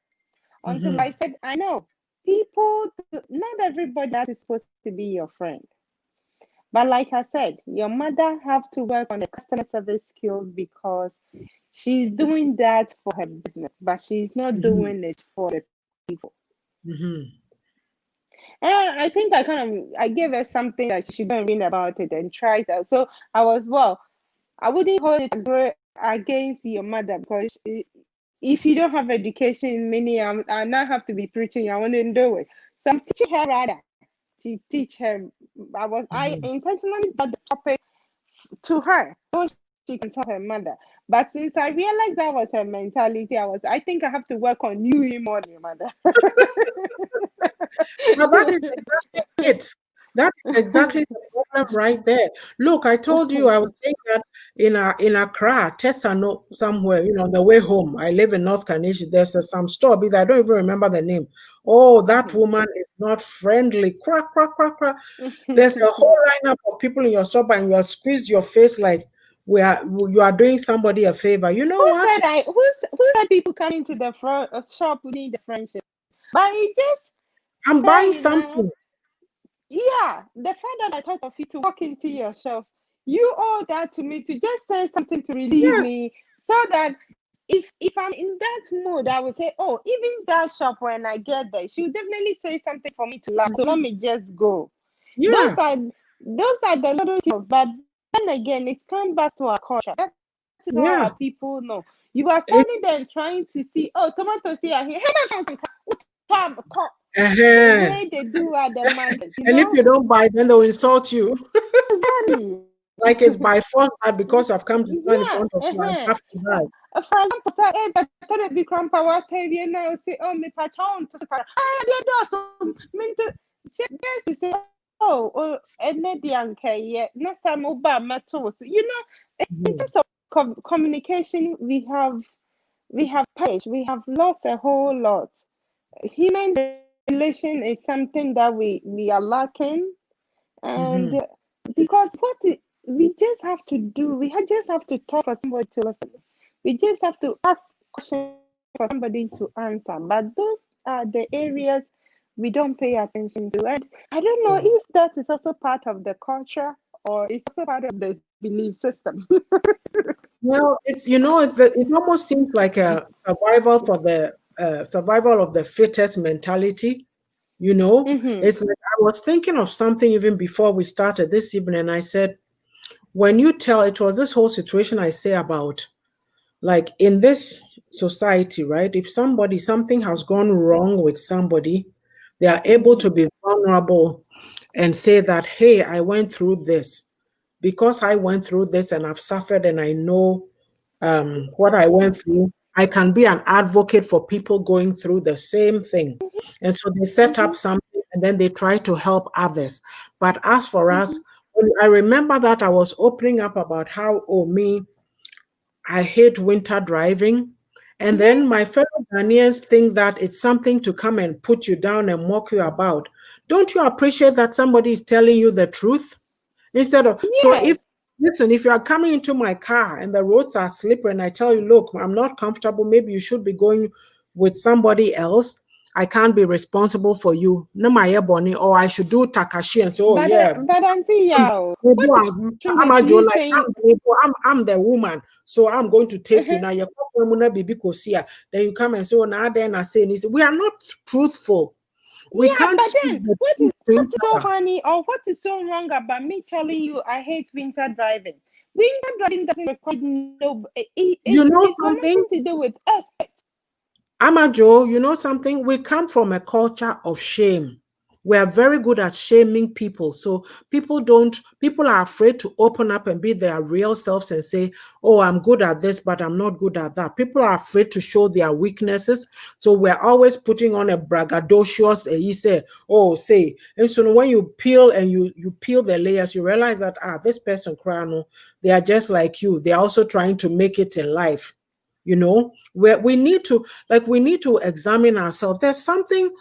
until I Mhm. said, I know people, not everybody that is supposed to be your friend. But like I said, your mother have to work on the customer service skills because she's doing that for her business, but she's not Mhm. doing it for the people. Mhm. And I think I gave her something that she should go and read about it and try it out. So I wouldn't hold it against your mother because if you don't have education, many I now have to be preaching. I wouldn't do it. So I'm teaching her rather to teach her. I Mhm. intentionally brought the topic to her so she can tell her mother. But since I realized that was her mentality, I think I have to work on you even more than your mother. Now that is exactly it. That is exactly the problem right there. Look, I told you I was saying that in Accra, Tessano, somewhere, on the way home. I live in North Carnegie. There's some store, but I don't even remember the name. Oh, that woman is not friendly. Crack, crack, crack, crack. There's a whole lineup of people in your store, and you are squeezed your face like you are doing somebody a favor. You know what? Who said people come into the front shop who need the friendship? But it just I'm fair buying enough. something. Yeah, the fact that I thought of you to walk into your shop, you owe that to me to just say something to relieve Yes, me, so that if I'm in that mood, I will say, oh, even that shop when I get there, she'll definitely say something for me to laugh. So let me just go. Those yeah, are those are the little skills. But then again, it comes back to our culture. That is all yeah. our people know. You are It, standing there and trying to see, oh, tomatoes here. Hey, the uh-huh. way they do at the market, And if you don't buy, then they'll insult you. Exactly. Like it's by force that because I've come to stand in Yeah. front of you, I have to buy. For example, say, hey, better to be grandpa, what pay you now? Say, oh, me patron to the they do so. Mean to just to say, and yeah. Next time, Oba matters. In Mhm. terms of communication, we have perished. We have lost a whole lot. Human relation is something that we are lacking, and Mhm. because we just have to do, just have to talk for somebody to listen. We just have to ask questions for somebody to answer. But those are the areas we don't pay attention to. And I don't know if that is also part of the culture or it's also part of the belief system. Well, it almost seems like a survival of the fittest mentality. Mm-hmm. It's like I was thinking of something even before we started this evening, and I said, when you tell it was this whole situation I say about like in this society, right? If something has gone wrong with somebody, they are able to be vulnerable and say that, hey, I went through this. Because I went through this and I've suffered and I know what I went through, I can be an advocate for people going through the same thing. And so they set Mm-hmm. up something and then they try to help others. But as for us, Mm-hmm. when I remember that I was opening up about how, oh, me, I hate winter driving. And then Yeah. my fellow Ghanaians think that it's something to come and put you down and mock you about. Don't you appreciate that somebody is telling you the truth? Instead of, so if, Yes. listen, if you are coming into my car and the roads are slippery and I tell you, look, I'm not comfortable, maybe you should be going with somebody else. I can't be responsible for you. No, my bonnie, or I should do Takashi and say, oh, yeah, But Auntie I'm, Yao, maybe what is wrong I'm with a Joe, you like saying? I'm the woman, so I'm going to take you Uh-huh. now. You're then you come and say, oh, now then I say, we are not truthful. We Yeah, can't but speak then the truth to what each is so other. funny or what is so wrong about me telling you I hate winter driving? Winter driving doesn't require no. You know It's got something? nothing to do with us. Amajo, you know something? We come from a culture of shame. We are very good at shaming people. So people are afraid to open up and be their real selves and say, oh, I'm good at this, but I'm not good at that. People are afraid to show their weaknesses. So we're always putting on a braggadocious, you say, oh, say. And so when you peel and you peel the layers, you realize that, this person, Krano, they are just like you. They're also trying to make it in life. Where we need to examine ourselves. There's something,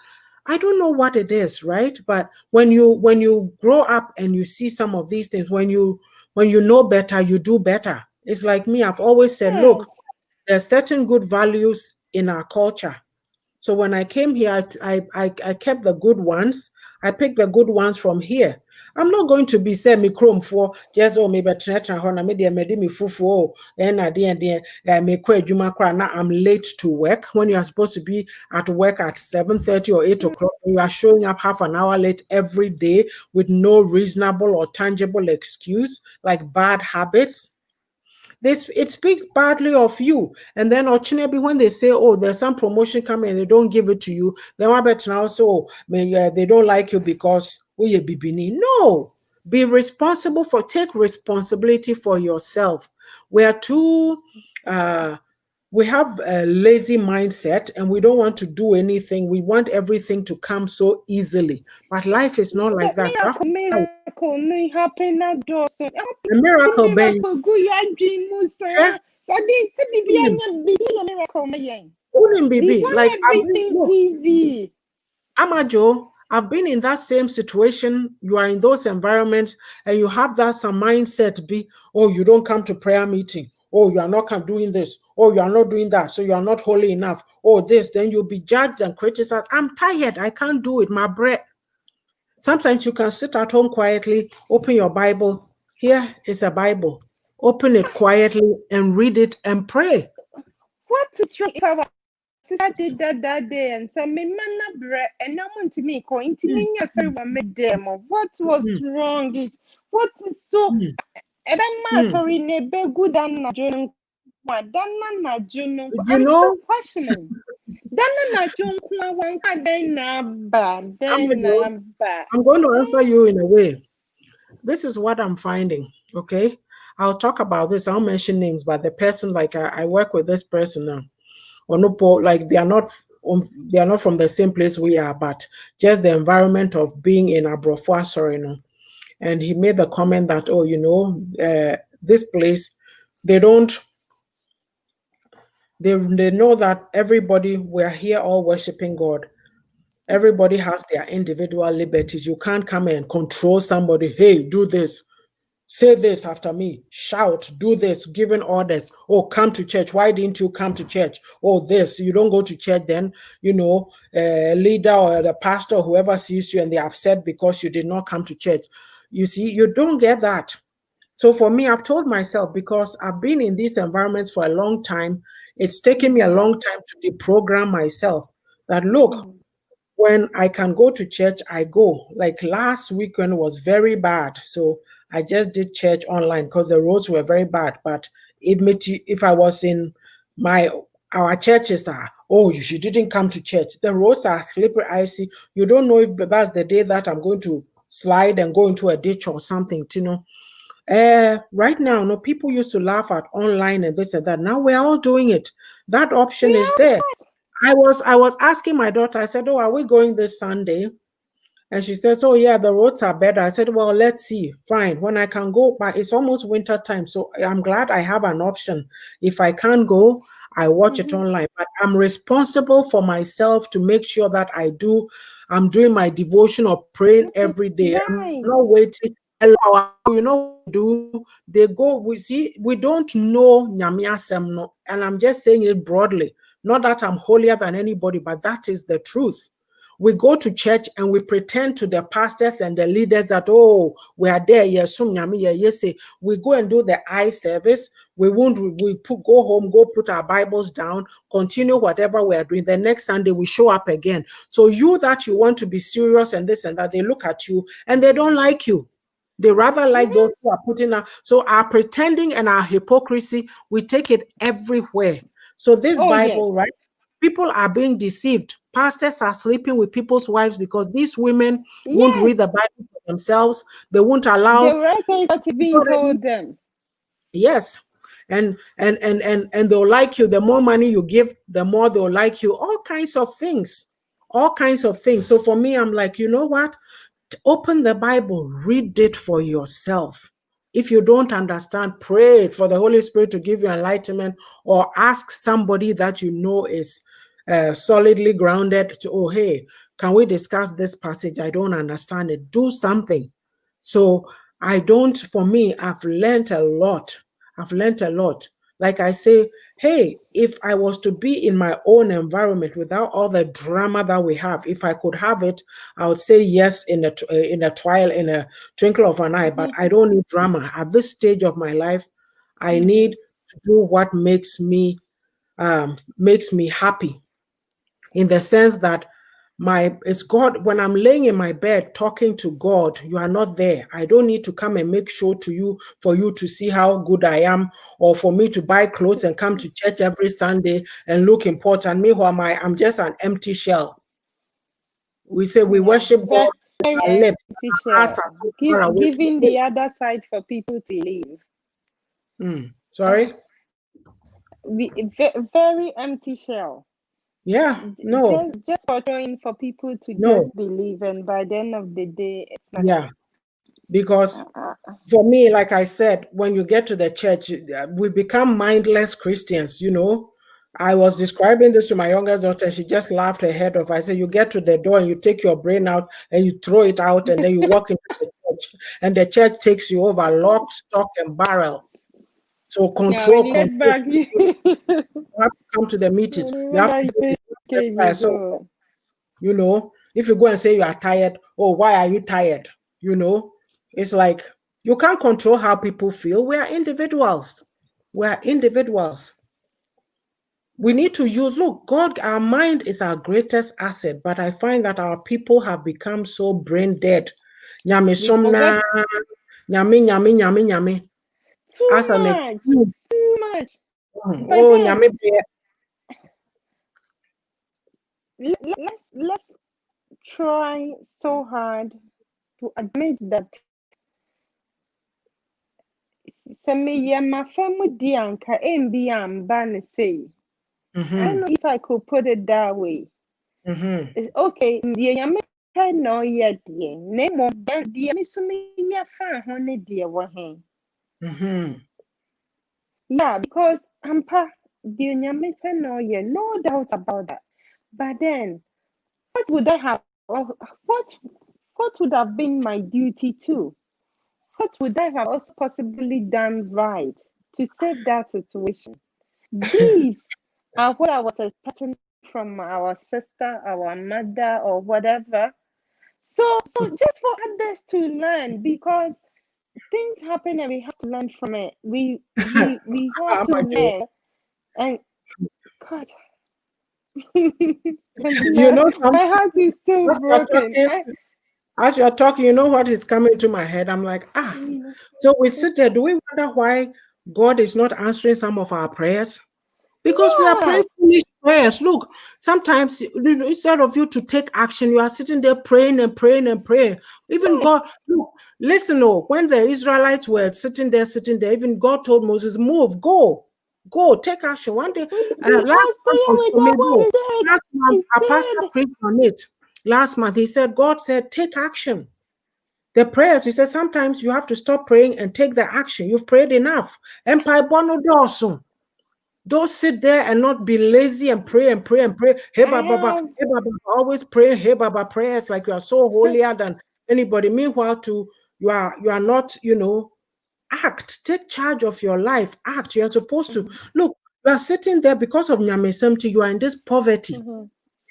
I don't know what it is, right? But when you grow up and you see some of these things, when you know better, you do better. It's like me, I've always said, look, Yes. there's certain good values in our culture. So when I came here, I kept the good ones. I picked the good ones from here. I'm not going to be saying me chrome for just maybe tretra hona me de me fufu and me now I'm late to work when you are supposed to be at work at 7:30 or 8 o'clock. You are showing up half an hour late every day with no reasonable or tangible excuse, like bad habits. It speaks badly of you. And then Ochinabi, when they say, oh, there's some promotion coming and they don't give it to you, then I bet now also they don't like you because we bibini. No, be responsible take responsibility for yourself. We are too we have a lazy mindset and we don't want to do anything. We want everything to come so easily. But life is not like that. Miracle no happen na doso. The miracle, Ben. Go ya dream musa. So they say bibi anya bibi na miracle me yen. We want Like everything easy. Amajo, I've been in that same situation. You are in those environments and you have that some mindset be, oh, you don't come to prayer meeting. Oh, you are not doing this. Oh, you are not doing that. So you are not holy enough. Oh, this. Then you'll be judged and criticized. I'm tired. I can't do it. My breath. Sometimes you can sit at home quietly, open your Bible. Here is a Bible. Open it quietly and read it and pray. What is wrong if our sister did that day and said, me mana bread and I want to me go into me sorry me demo. What was wrong? What is so sorry ne be good and na jono na jono. I'm still questioning. I'm going to answer you in a way. This is what I'm finding, okay? I'll talk about this. I'll mention names, but the person, like I work with this person now, like they are not from the same place we are, but just the environment of being in Abrofo, sorry, no. And he made the comment that, oh, this place, they know that everybody, we're here all worshiping God. Everybody has their individual liberties. You can't come and control somebody. Hey, do this. Say this after me. Shout. Do this. Giving orders. Oh, come to church. Why didn't you come to church? Oh, this. You don't go to church then, leader or the pastor, or whoever sees you and they're upset because you did not come to church. You see, you don't get that. So for me, I've told myself, because I've been in these environments for a long time, it's taken me a long time to deprogram myself that, look, when I can go to church, I go. Like last weekend was very bad. So I just did church online because the roads were very bad. But if I was in our churches are, oh, you didn't come to church. The roads are slippery, icy. You don't know if that's the day that I'm going to slide and go into a ditch or something, right now, no, people used to laugh at online and this and that. Now we're all doing it. That option is there. I was asking my daughter, I said, oh, are we going this Sunday? And she says, oh, yeah, the roads are better. I said, well, let's see. Fine. When I can go, but it's almost winter time. So I'm glad I have an option. If I can't go, I watch it online. But I'm responsible for myself to make sure that I'm doing my devotion or praying every day. Right. I'm not waiting. They go, we don't know Nyamiasem, no, and I'm just saying it broadly. Not that I'm holier than anybody, but that is the truth. We go to church and we pretend to the pastors and the leaders that, oh, we are there. Yes, we go and do the eye service. We go home, go put our Bibles down, continue whatever we are doing. The next Sunday we show up again. So you want to be serious and this and that, they look at you and they don't like you. They rather like those who are putting out. So our pretending and our hypocrisy, we take it everywhere. So this Bible, right? People are being deceived. Pastors are sleeping with people's wives because these women won't read the Bible for themselves. They won't allow. The right thing that is being told them. Yes. And they'll like you. The more money you give, the more they'll like you. All kinds of things. All kinds of things. So for me, I'm like, you know what? Open the Bible, read it for yourself. If you don't understand, pray for the Holy Spirit to give you enlightenment, or ask somebody that you know is solidly grounded to, oh, hey, can we discuss this passage? I don't understand it. Do something. So for me, I've learned a lot. Like I say, hey, if I was to be in my own environment without all the drama that we have, if I could have it, I would say yes in in a twinkle of an eye. But I don't need drama at this stage of my life. I need to do what makes me happy, in the sense that it's God. When I'm laying in my bed talking to God, you are not there. I don't need to come and make sure to you for you to see how good I am, or for me to buy clothes and come to church every Sunday and look important. Meanwhile, I'm just an empty shell. We say we Yeah, worship God with very our lips, empty our hearts shell. are so far away from Giving Him. the other side for people to leave. Sorry? Very empty shell. Yeah, no, Just portraying for people to no, just believe, and by the end of the day, it's not. yeah. Because for me, like I said, when you get to the church, we become mindless Christians, you know. I was describing this to my youngest daughter, and she just laughed her head off. I said, you get to the door and you take your brain out and you throw it out, and then you walk into the church, and the church takes you over lock, stock, and barrel. So Yeah, when you control. get back, You have to come to the meetings. when you You get have to back, do you this. you go. You know, if you go and say you are tired, oh, why are you tired? You know, it's like you can't control how people feel. We are individuals. We are individuals. We need to use, look, God, our mind is our greatest asset, but I find that our people have become so brain dead. Nyame We forgot somna, nyame. too As an much, excuse. too much. But Oh, then nyame be. let's try so hard to admit that sɛ meyɛ m'afa mu di anka ɛmbi amba ne sei. I don't know if I could put it that way. Okay, deɛ nyame pɛ na ɔyɛ deɛ, na mmom deɛ me so meyɛ fa ho ne deɛ wɔ he. Yeah, because ampa deɛ nyame pɛ na ɔyɛ, no doubt about that. But then, what would I have? What would have been my duty too? What would I have also possibly done right to save that situation? These are what I was expecting from our sister, our mother, or whatever. So just for others to learn, because things happen and we have to learn from it. We have to learn, and God, You know, my heart is still as you're broken. talking, you know what is coming to my head? I'm like, so we sit there. Do we wonder why God is not answering some of our prayers? Because we are Yeah, praying foolish prayers. Look, sometimes instead of you to take action, you are sitting there praying and praying and praying. Even God, look, listen, oh, when the Israelites were sitting there, even God told Moses, move, go, take action. One day, last because month prayer was for me, without no, word is dead. last month, Is our pastor dead. preached on it. Last month, he said, God said, take action. The prayers, he said, sometimes you have to stop praying and take the action. You've prayed enough. Empire bono dorsum. Don't sit there and not be lazy and pray and pray and pray. Hey, Baba, always pray. Hey, Baba, prayers like you are so holier than anybody. Meanwhile, you are not, act. Take charge of your life. Act. You are supposed to look. You are sitting there because of Nyamesemti. You are in this poverty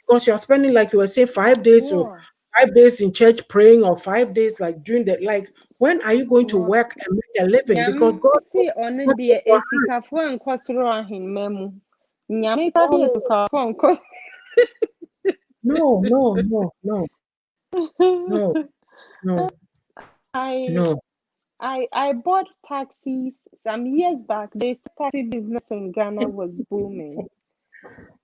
because you are spending, like you were saying, 5 days or Yeah. 5 days in church praying, or 5 days like during the like. When are you going to Wow. work and make a living? Because Nyame God si ɔno put in deɛ your esikafoɔ nkɔ soro ahemma mu. Nyame ka si hand. esikafoɔ nkɔ. No, no, no, no, no, no, I no. I bought taxis some years back. The taxi business in Ghana was booming.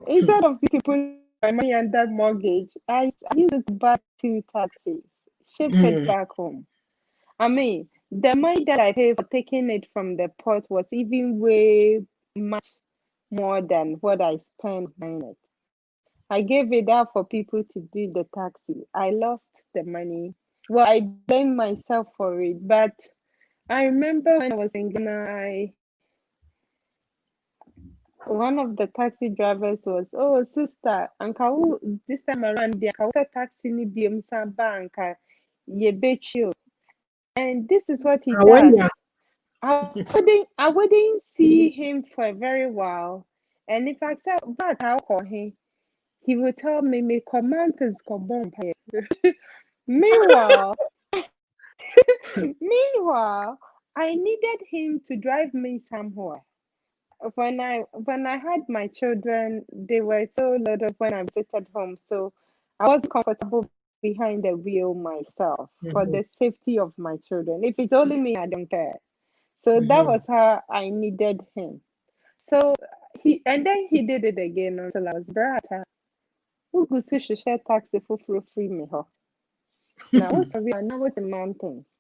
Instead of me to put my money under mortgage, I used it to buy 2 taxis, shipped it back home. I mean, the money that I paid for taking it from the port was even way much more than what I spent buying it. I gave it out for people to do the taxi. I lost the money. Well, I blame myself for it, but I remember when I was in Ghana, one of the taxi drivers was, "Oh, sister, anka this time around, the anka taxi ni BM banka ye bet you." And this is what he And when does. you I wouldn't see him for a very while. And if I said, but I'll call him, he would tell me command is common. Meanwhile, meanwhile, I needed him to drive me somewhere. When I had my children, they were so little when I visited home, so I wasn't comfortable behind the wheel myself for the safety of my children. If it's only me, I don't care. So that was how I needed him. So then he did it again until I was brata. Who could share taxi for free me ho? Now sorry, I know what the mountains.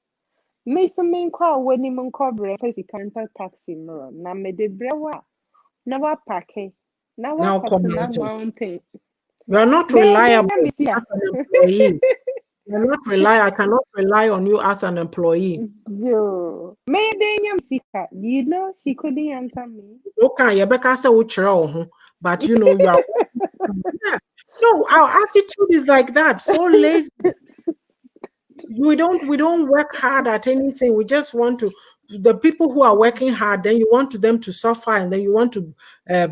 Me some main call when him cover a counter taxi mirror. Now me de brewa. Now what packet? Now Now what comment. mountain? You are not reliable as an employee. You're not I cannot rely on you as an employee. Yo, you know she couldn't answer me. Okay, Rebecca said, but you know, you are. Yeah. No, our attitude is like that. So lazy. We don't work hard at anything. We just want to. The people who are working hard, then you want them to suffer, and then you want to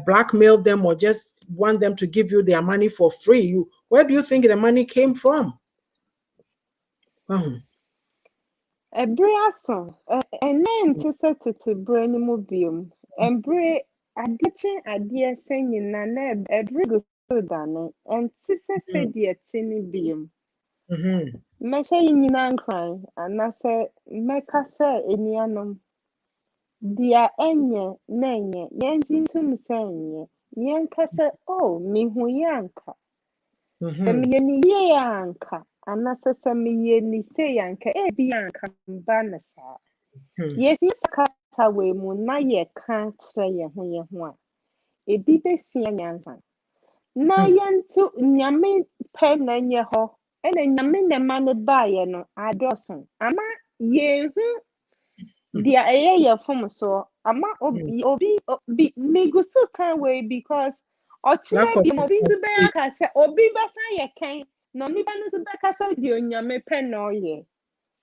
blackmail them, or just want them to give you their money for free. Where do you think the money came from? Ebriaso, and then to set it to brain mobium, and bray adie singing nana ebrigo so dane, and sister said the tiny beam. Measure in nan crying, and I said, Mecca say in yanum. Dear enye, nenye, yanjin to me saying, yanka say, oh, me who yanka. Semi ye yanka. Anasa semi ni say yanka be yanka banasa. Yes, Miss Cataway moon na ye can't try ye when ye want. A bibe yansan. Na yan to nyame pen and ye ho, and a yamin man buy no, I doson. Ama ye dia ye from so ama obi me go so can way because ochina bi mo bi to be aka say obi basa ye kan no ni ba no so be ka say di onyame pe no ye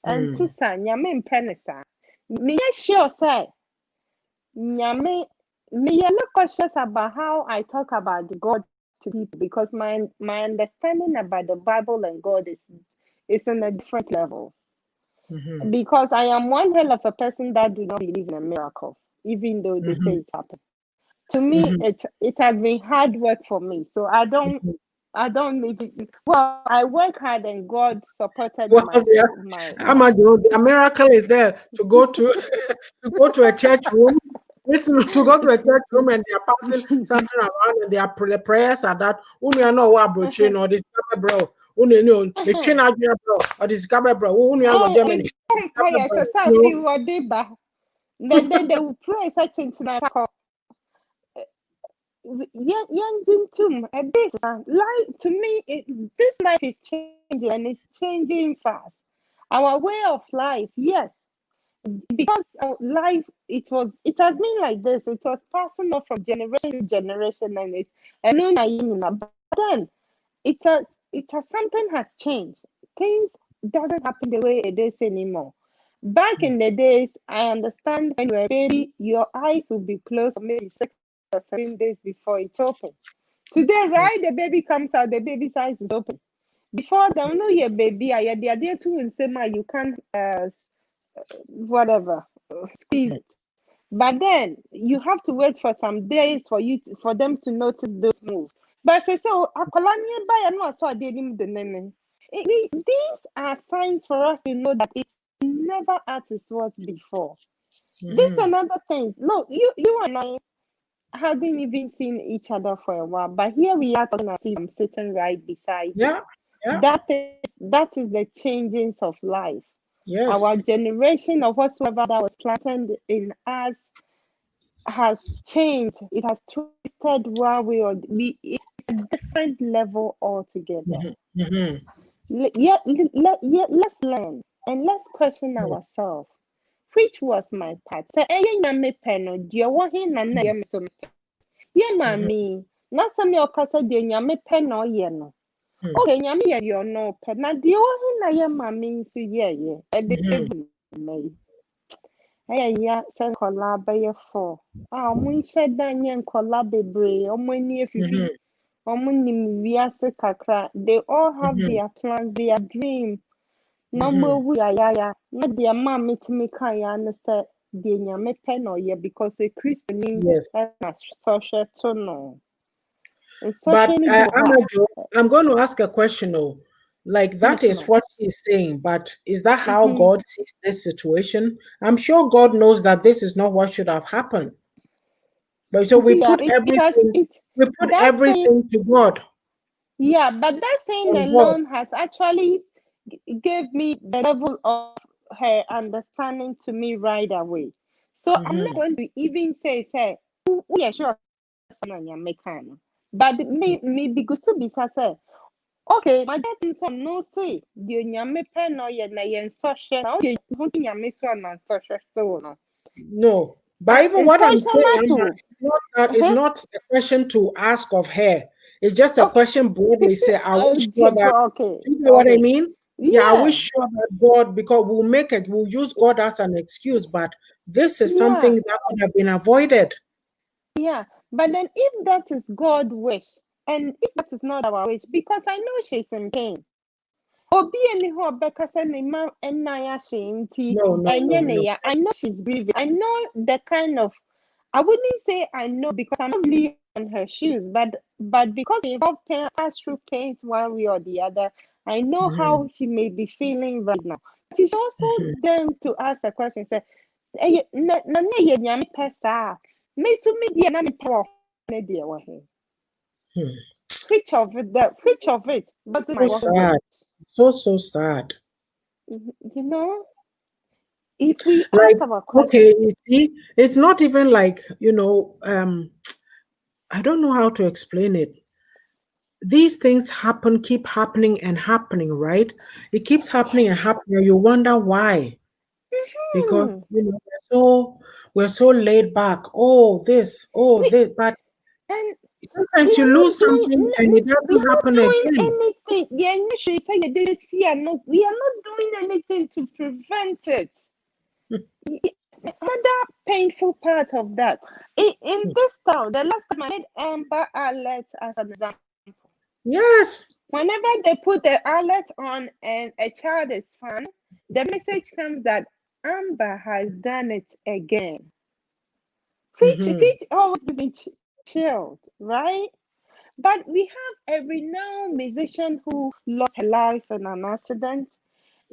anti sa nyame mpe ne sa me ye sure say nyame me ye not cautious about how I talk about God to people because my understanding about the Bible and God is on a different level. Because I am one hell of a person that do not believe in a miracle, even though they say it happened. To me, it has been hard work for me. So I don't even, well, I work hard and God supported the miracle is there to go to a church room. Listen, to go to a church room and they are passing something around and the prayers are that you know what broaching or this bro. You know, the train out bro or this bro. You know Germany. Then they will pray such into my life to me this life is changing and it's changing fast. Our way of life, yes, because our life it has been like this. It was passing on from generation to generation, but then it has something has changed. Things doesn't happen the way it is anymore. Back in the days, I understand when you were a baby, your eyes will be closed for maybe 6 or 7 days before it's open. Today, right, the baby comes out, the baby's eyes is open. Before they know your baby, I had the idea too and say, you can't squeeze it. But then you have to wait for some days for them to notice those moves. But say so these are signs for us to know that it's never as it was before. This is another thing. Look, you and I hadn't even seen each other for a while, but here we are talking. I see I'm sitting right beside you. That is the changings of life. Yes. Our generation of whatsoever that was planted in us has changed. It has twisted one way or it's a different level altogether. Let's learn and let's question ourselves. Which was my part? Say, yeah, mommy. Not some your casa de nyame pen or yeno. Okay, nyame ya no pen. Now, do you want na ya mommy? So, yeah. Hey, yeah, send collab for. Ah, we said that yan collab bre. Omweni fifi. Omuni wiase kakra. They all have their plans, their dream. Number we ya. Not their mom meet me kaya and say the nyame pen or yeah because a Christian Yes. social to no. But Social Amajo, I'm going to ask a question. Oh, like that yes, is ma'am. what she's saying, but is that how God sees this situation? I'm sure God knows that this is not what should have happened. But so we Yeah, put because everything, it we put that's saying everything to God. yeah, but that saying On God. alone has actually gave me the level of her understanding to me right away. So I'm not going to even say oh yeah sure but me because to be say okay my dad is some no say the nyame pen or na yen social na okay who nyame so na social so no No, but even what I'm social saying, Amma, matter it's not a question to ask of her. It's just a okay question broadly. Say, are we sure that? okay You know what I mean? Yeah, are we yeah sure that God? Because we'll use God as an excuse, but this is yeah something that could have been avoided. yeah, but then if that is God's wish, and if that is not our wish, because I know she's in pain. Obi any ho bekasa ne ma enaya shinti No. I know she's grieving. I know the kind of I wouldn't say I know because I'm not really on her shoes, but because they involve pain, pass through pains one way or the other, I know how she may be feeling right now. But it's also them to ask the question, say, na ne ye nyame pesa. Me so me dia na me power ne dia wa he. Which of it wasn't my So work wish? sad. So sad. You know, if we Like, ask our okay, question, you see, it's not even like, I don't know how to explain it. These things keep happening and happening, right? It keeps happening and happening. You wonder why. Because hmm, we're so laid back. This, but and we sometimes you are not lose doing something and it we are doesn't not happen doing again. anything. Yeah, you say you didn't see and no, we are not doing anything to prevent it. Another painful part of that. In this town, the last time I made Amber Alert as an example. Yes. Whenever they put the alert on and a child is found, the message comes that Amber has done it again. Which always gives me chilled, right? But we have a renowned musician who lost her life in an accident,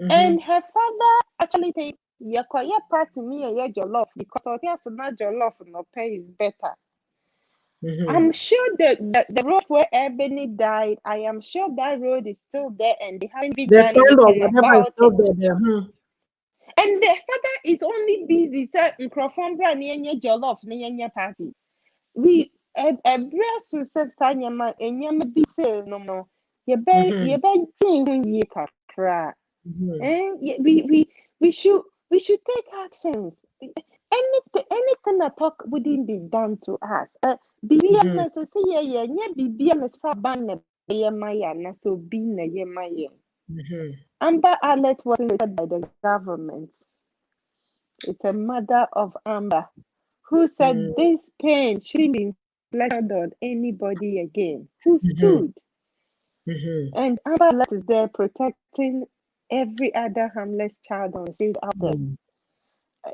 and her father actually thinks your party me a jollof because of yes, not jollof no pay is better. I'm sure that the road where Ebony died, I am sure that road is still there and they haven't even The done sound of anything whatever is about still it. there. And the father is only busy saying microphone jollof party. We a breast who said Sanyama and Yama be say no. You bet ye kakra. And we should take actions. Anything that talk wouldn't be done to us. Bibia necessary yeah, bibia necessary ye maya na so be na ye maya. Amber Alert wasn't created by the government. It's a mother of Amber who said this pain shouldn't be inflicted on anybody again. Who stood? And Amber Alert is there protecting every other harmless child on the street out there.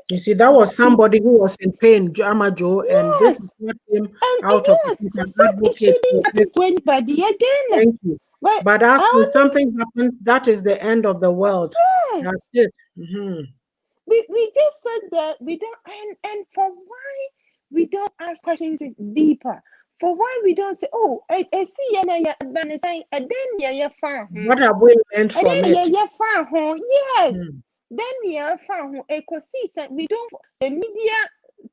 You see, that was somebody who was in pain, Amajo, and this is Yes, what came and out of it. yes, He's he an said it advocate for shouldn't this. happen to anybody again. Thank you. But But as I when only something happens, that is the end of the world. yes, That's it. we just said that we don't and for why we don't ask questions deeper. For why we don't say, oh, I see ya saying, and then yeah, What have we learned and from then it? yes. Then we don't the media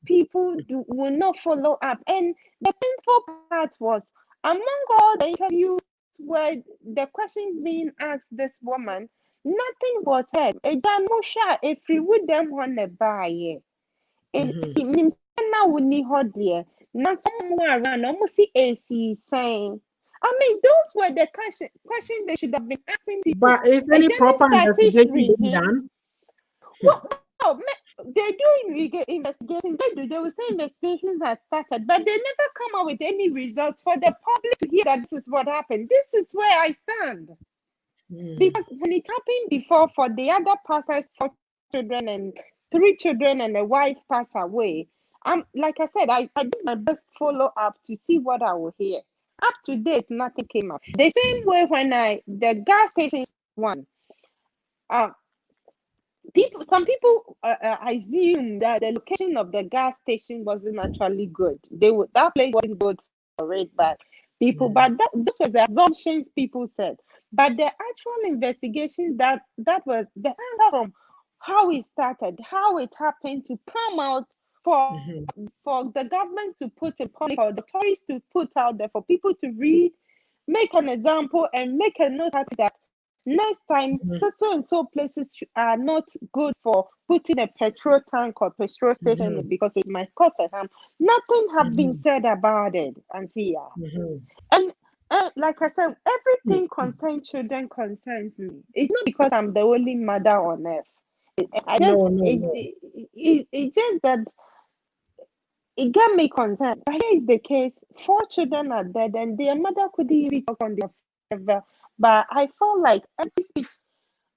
people will not follow up. And the painful part was among all the interviews where the questions being asked this woman, nothing was said. If we would them on the buy it means now we need her dear. Now someone around almost see AC saying I mean, those were the questions they should have been asking people. But is A any journey proper started investigation free. being done? What Oh, they do investigation. They will say investigations have started, but they never come out with any results for the public to hear that this is what happened. This is where I stand. Because when it happened before, for the other pastors, 4 children and 3 children and a wife pass away, like I said, I did my best follow up to see what I will hear. Up to date, nothing came up. The same way when the gas station one, some people assume that the location of the gas station wasn't actually good. That place wasn't good for it, but this was the assumptions people said. But the actual investigation that was the answer from how it started, how it happened to come out for the government to put in public, or the authorities to put out there for people to read, make an example, and make a note that next time, so and so places are not good for putting a petrol tank or petrol station because it might cause a harm. Nothing have been said about it until and like I said, everything concerns children concerns me. It's not because I'm the only mother on earth. It's just that it got me concerned. But here is the case: 4 children are dead, and their mother couldn't even talk on their level. But I felt like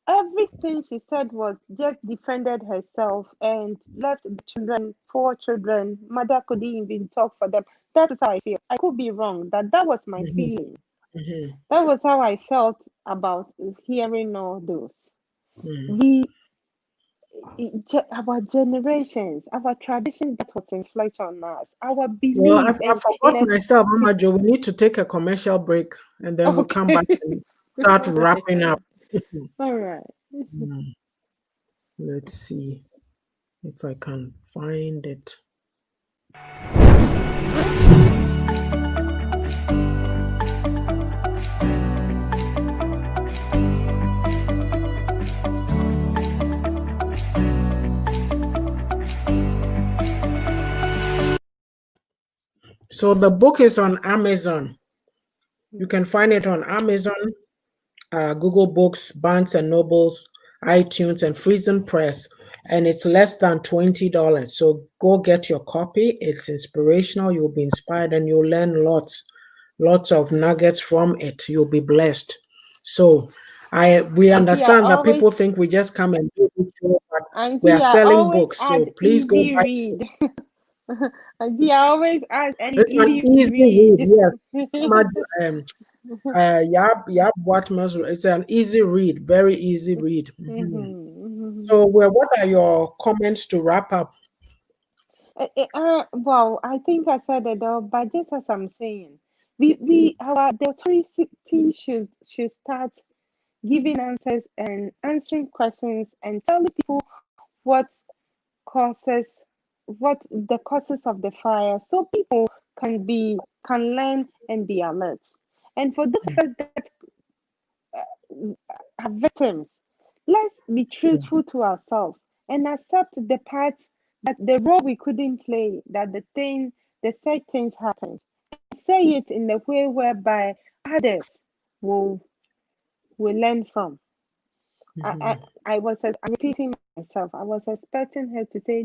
everything she said was just defended herself and left the children, 4 children. Mother couldn't even talk for them. That is how I feel. I could be wrong. That was my feeling. That was how I felt about hearing all those. Our generations, our traditions that was influenced on us, our belief. Well, I forgot myself, Mama Joe. We need to take a commercial break, and then we'll come back and start wrapping up. All right. Let's see if I can find it. So the book is on Amazon. You can find it on Amazon, Google Books, Barnes and Nobles, iTunes, and Friesen Press, and it's less than $20. So go get your copy. It's inspirational. You'll be inspired, and you'll learn lots of nuggets from it. You'll be blessed. So we understand that people think we just come and do this show, but we are selling books. So please go buy. Read. I always ask It's an easy read. Yes. It's an easy read, very easy read. So, what are your comments to wrap up? Well, I think I said it all, but just as I'm saying, the authority should start giving answers and answering questions and telling people what the causes of the fire, so people can learn and be alert. And for those of us that are victims, let's be truthful to ourselves and accept the parts, that the role we couldn't play, that the sad things happens, and say it in a way whereby others will learn from. I'm repeating myself. I was expecting her to say,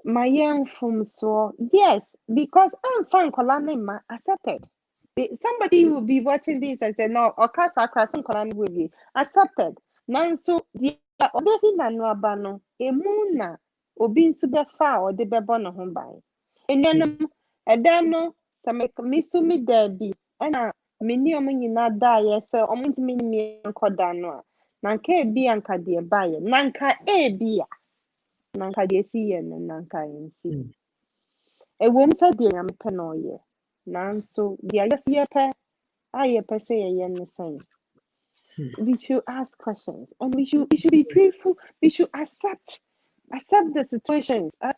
my young from so yes, because I'm Frank Olanima accepted. Somebody will be watching this and say, no, or Colani will be accepted. Nanso, the Obehi Nanuabano, Emuna, Obin Subefa or the Bebona Hombai. And then, Adano, Misumi Derby, and many of me not die, yes, sir, almost me and Codanoa. Nanka be anka dear buyer, Nanka e bia. Nanka de see and nanka in see. A woman said, dear, I'm penoye. Nanso, dear, yes, ye per se the same. We should ask questions, and we should be truthful. We should accept the situations. My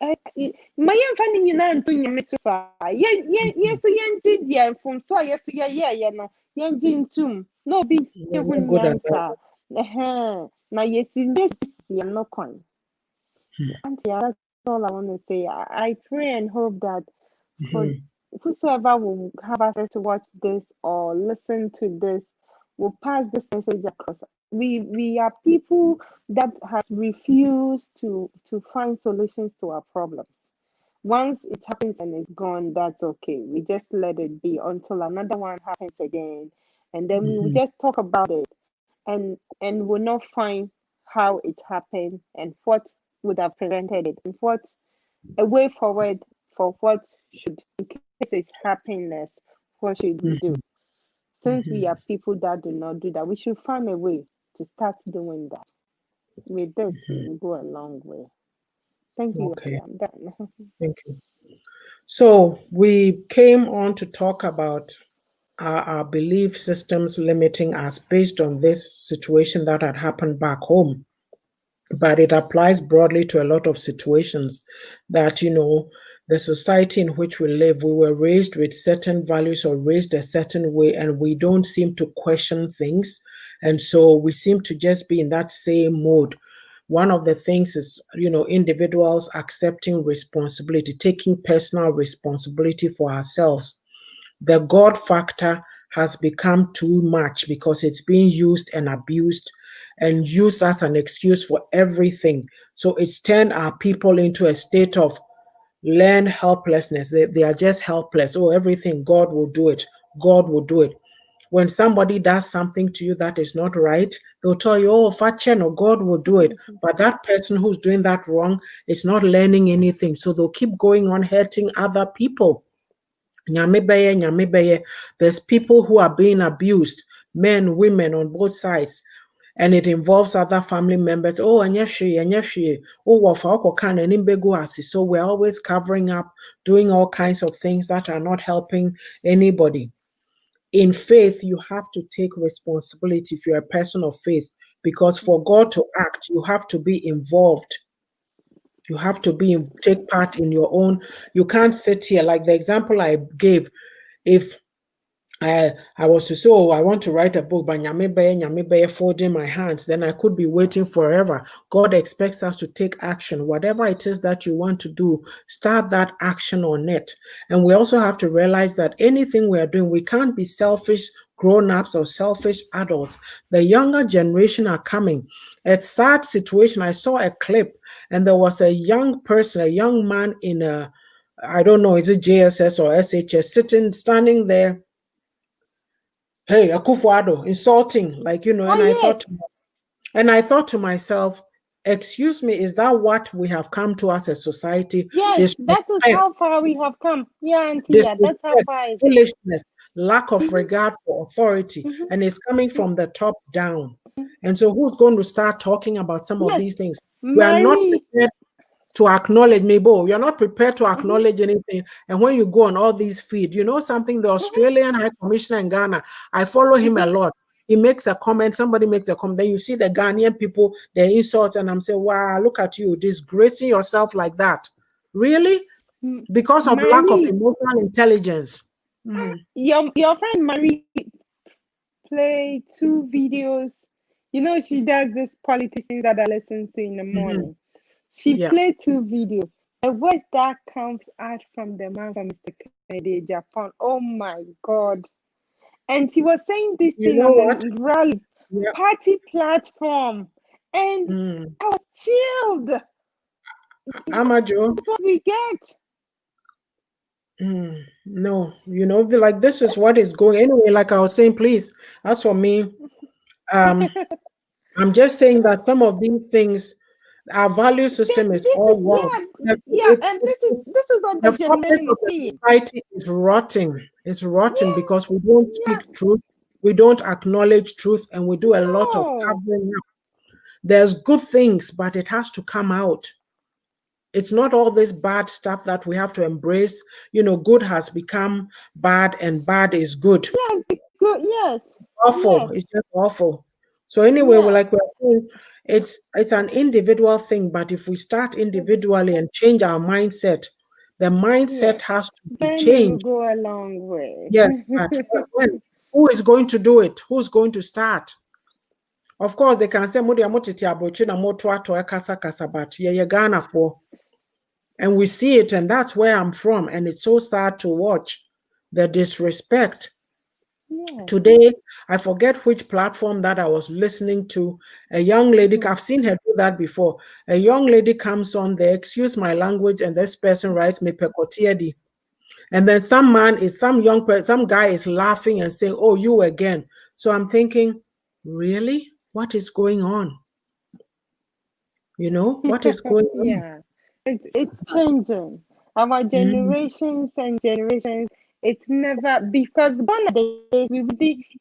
young family, you know, to you, Miss yes, so young did, yeah, from so yes, yeah, no, young Jim too. No, be still when answer. Now, yes, in this, I'm not coin. Auntie, that's all I want to say. I pray and hope that for whosoever will have access to watch this or listen to this will pass this message across. we are people that has refused to find solutions to our problems. Once it happens and it's gone, that's okay. We just let it be until another one happens again, and then we will just talk about it, and will not find how it happened and what would have prevented it and what a way forward for what should, in case it's happiness, what should we do? Since we are people that do not do that, we should find a way to start doing that. With this, we will go a long way. Thank you. Okay, I'm done. thank you. So we came on to talk about our belief systems limiting us based on this situation that had happened back home. But it applies broadly to a lot of situations that, the society in which we live, we were raised with certain values or raised a certain way, and we don't seem to question things. And so we seem to just be in that same mode. One of the things is, individuals accepting responsibility, taking personal responsibility for ourselves. The God factor has become too much because it's being used and abused and used as an excuse for everything. So it's turned our people into a state of learned helplessness. They are just helpless. Oh, everything, God will do it. God will do it. When somebody does something to you that is not right, they'll tell you, oh, Facheno, God will do it. But that person who's doing that wrong is not learning anything. So they'll keep going on hurting other people. There's people who are being abused, men, women on both sides, and it involves other family members. Oh, so we're always covering up, doing all kinds of things that are not helping anybody. In faith, you have to take responsibility if you're a person of faith, because for God to act, you have to be involved. You have to take part in your own. You can't sit here like the example I gave. If I was to say, oh, I want to write a book, but nyame folding my hands, then I could be waiting forever. God expects us to take action. Whatever it is that you want to do, start that action on it. And we also have to realize that anything we are doing, we can't be selfish grown-ups or selfish adults. The younger generation are coming. A sad situation. I saw a clip, and there was a young person, a young man in I don't know, is it JSS or SHS, standing there. Hey, Akufo-Addo, insulting, like, and Yes. I thought to myself, excuse me, is that what we have come to as a society? Yes, that is Disrespect, how far we have come. Yeah, Auntie, yeah, that's how disrespect, far it is. foolishness, lack of Mhm, regard for authority, mhm, and it's coming from the top down. mhm. And so who's going to start talking about some of Yes, these things? We are not Marie. prepared to acknowledge, Mabo. You're not prepared to Mhm, acknowledge anything. And when you go on all these feed, you know something, the mhm, Australian High Commissioner in Ghana, I follow him a mhm. lot. He makes a comment, somebody makes a comment, then you see the Ghanaian people, they insult, and I'm saying, wow, look at you, disgracing yourself like that. Really? Because of lack of Marie, emotional intelligence. Mhm. your friend Marie play 2 videos. She does this politics thing that I listen to in the Mhm. morning. She Yeah. played 2 videos. The voice that comes out from the man from Mr. Kennedy, Japan. Oh my God. And she was saying this You thing know on what? a rally Yeah. party platform. And Mm. I was chilled. Amajo. That's what we get. No, like this is what is going anyway. Like I was saying, please, as for me, um, I'm just saying that some of these things, our value system is This is, all wrong. yeah, yeah, and this is what the The fabric generation of is the seeing. society is rotting. It's rotting Yeah, because we don't yeah, speak truth, we don't acknowledge truth, and we do a lot of no. covering up. There's good things, but it has to come out. It's not all this bad stuff that we have to embrace. Good has become bad and bad is good. Yeah, good. Yes, Awful. yes, It's just awful. So anyway, yeah, we're saying, it's an individual thing, but if we start individually and change our mindset, the yes. mindset has to be Then we will changed. go a long way. Yes, but when? Who is going to do it? Who's going to start? Of course, they can say, "Modi amotiti abrochi na moto ato kasa kasa," but yeah, Ghana for, and we see it, and that's where I'm from, and it's so sad to watch the disrespect. Yes. Today, I forget which platform that I was listening to. A young lady, I've seen her do that before. A young lady comes on there, excuse my language, and this person writes me pekotiedi. And then some guy is laughing and saying, "Oh, you again." So I'm thinking, really? What is going on? What is going on? Yeah, it's changing. Our Mm, generations and generations, it's never because gone are the days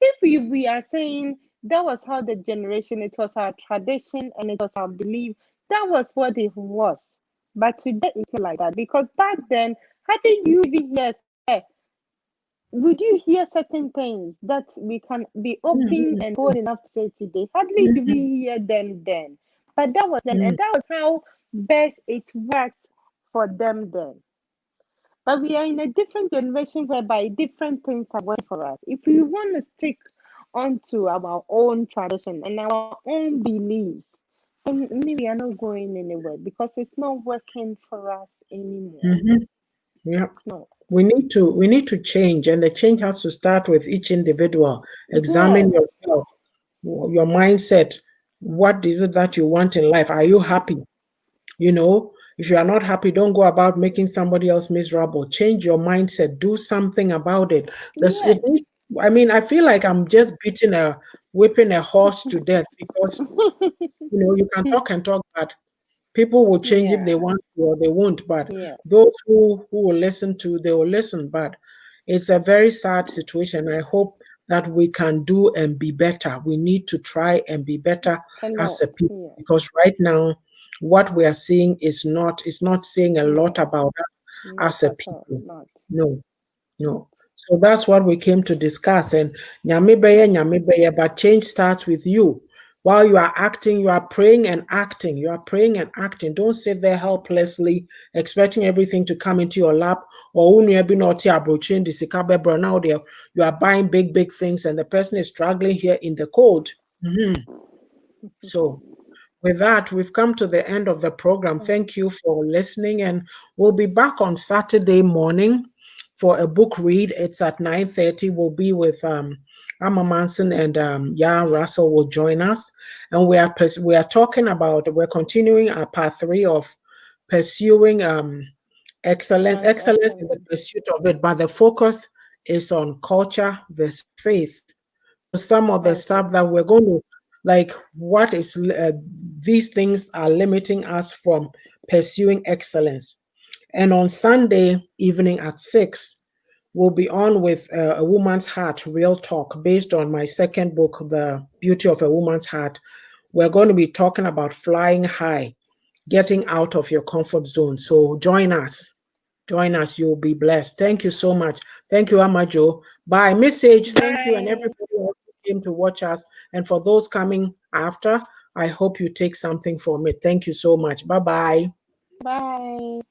if we are saying that was how the generation, it was our tradition and it was our belief, that was what it was. But today it's not like that because back then, how did you even hear? Would you hear certain things that we can be open mm, and bold enough to say today? Hardly mm, do we hear them then. But that was then, mm, and that was how best it worked for them then. But we are in a different generation whereby different things are working for us. If we want to stick onto our own tradition and our own beliefs, then maybe we are not going anywhere because it's not working for us anymore. mhm. Yeah. It's not. We need to change, and the change has to start with each individual. Examine Yes. yourself, your mindset. What is it that you want in life? Are you happy? If you are not happy, don't go about making somebody else miserable. Change your mindset. Do something about it. This it Yes. needs- I mean, I feel like I'm just whipping a horse to death because you can talk and talk, but people will change if they Yeah. want to or they won't. But Yeah. those who will listen to, they will listen. But it's a very sad situation. I hope that we can do and be better. We need to try and be better A as lot. a people Yeah. because right now what we are seeing is not saying a lot No. about us Not as a at all. people. Not. No, Not. no. So that's what we came to discuss. And nyame beye, but change starts with you. While you are acting, you are praying and acting. You are praying and acting. Don't sit there helplessly, expecting everything to come into your lap. Or when you have been out here approaching the sikabe now there, you are buying big, big things, and the person is struggling here in the cold. Mhm. So with that, we've come to the end of the program. Thank you for listening, and we'll be back on Saturday morning for a book read. It's at 9:30. We'll be with Amma Manson and Russell will join us, and we're continuing our part 3 of pursuing excellence in the Excellent. pursuit of it, but the focus is on culture versus faith. So some of the Okay. stuff that we're going to like, what is these things are limiting us from pursuing excellence. And on Sunday evening at 6, we'll be on with A Woman's Heart, Real Talk, based on my second book, The Beauty of a Woman's Heart. We're going to be talking about flying high, getting out of your comfort zone. So join us. Join us. You'll be blessed. Thank you so much. Thank you, Amajo. Bye. Message. Thank you. And Bye. everybody else who came to watch us. And for those coming after, I hope you take something from it. Thank you so much. Bye bye. Bye.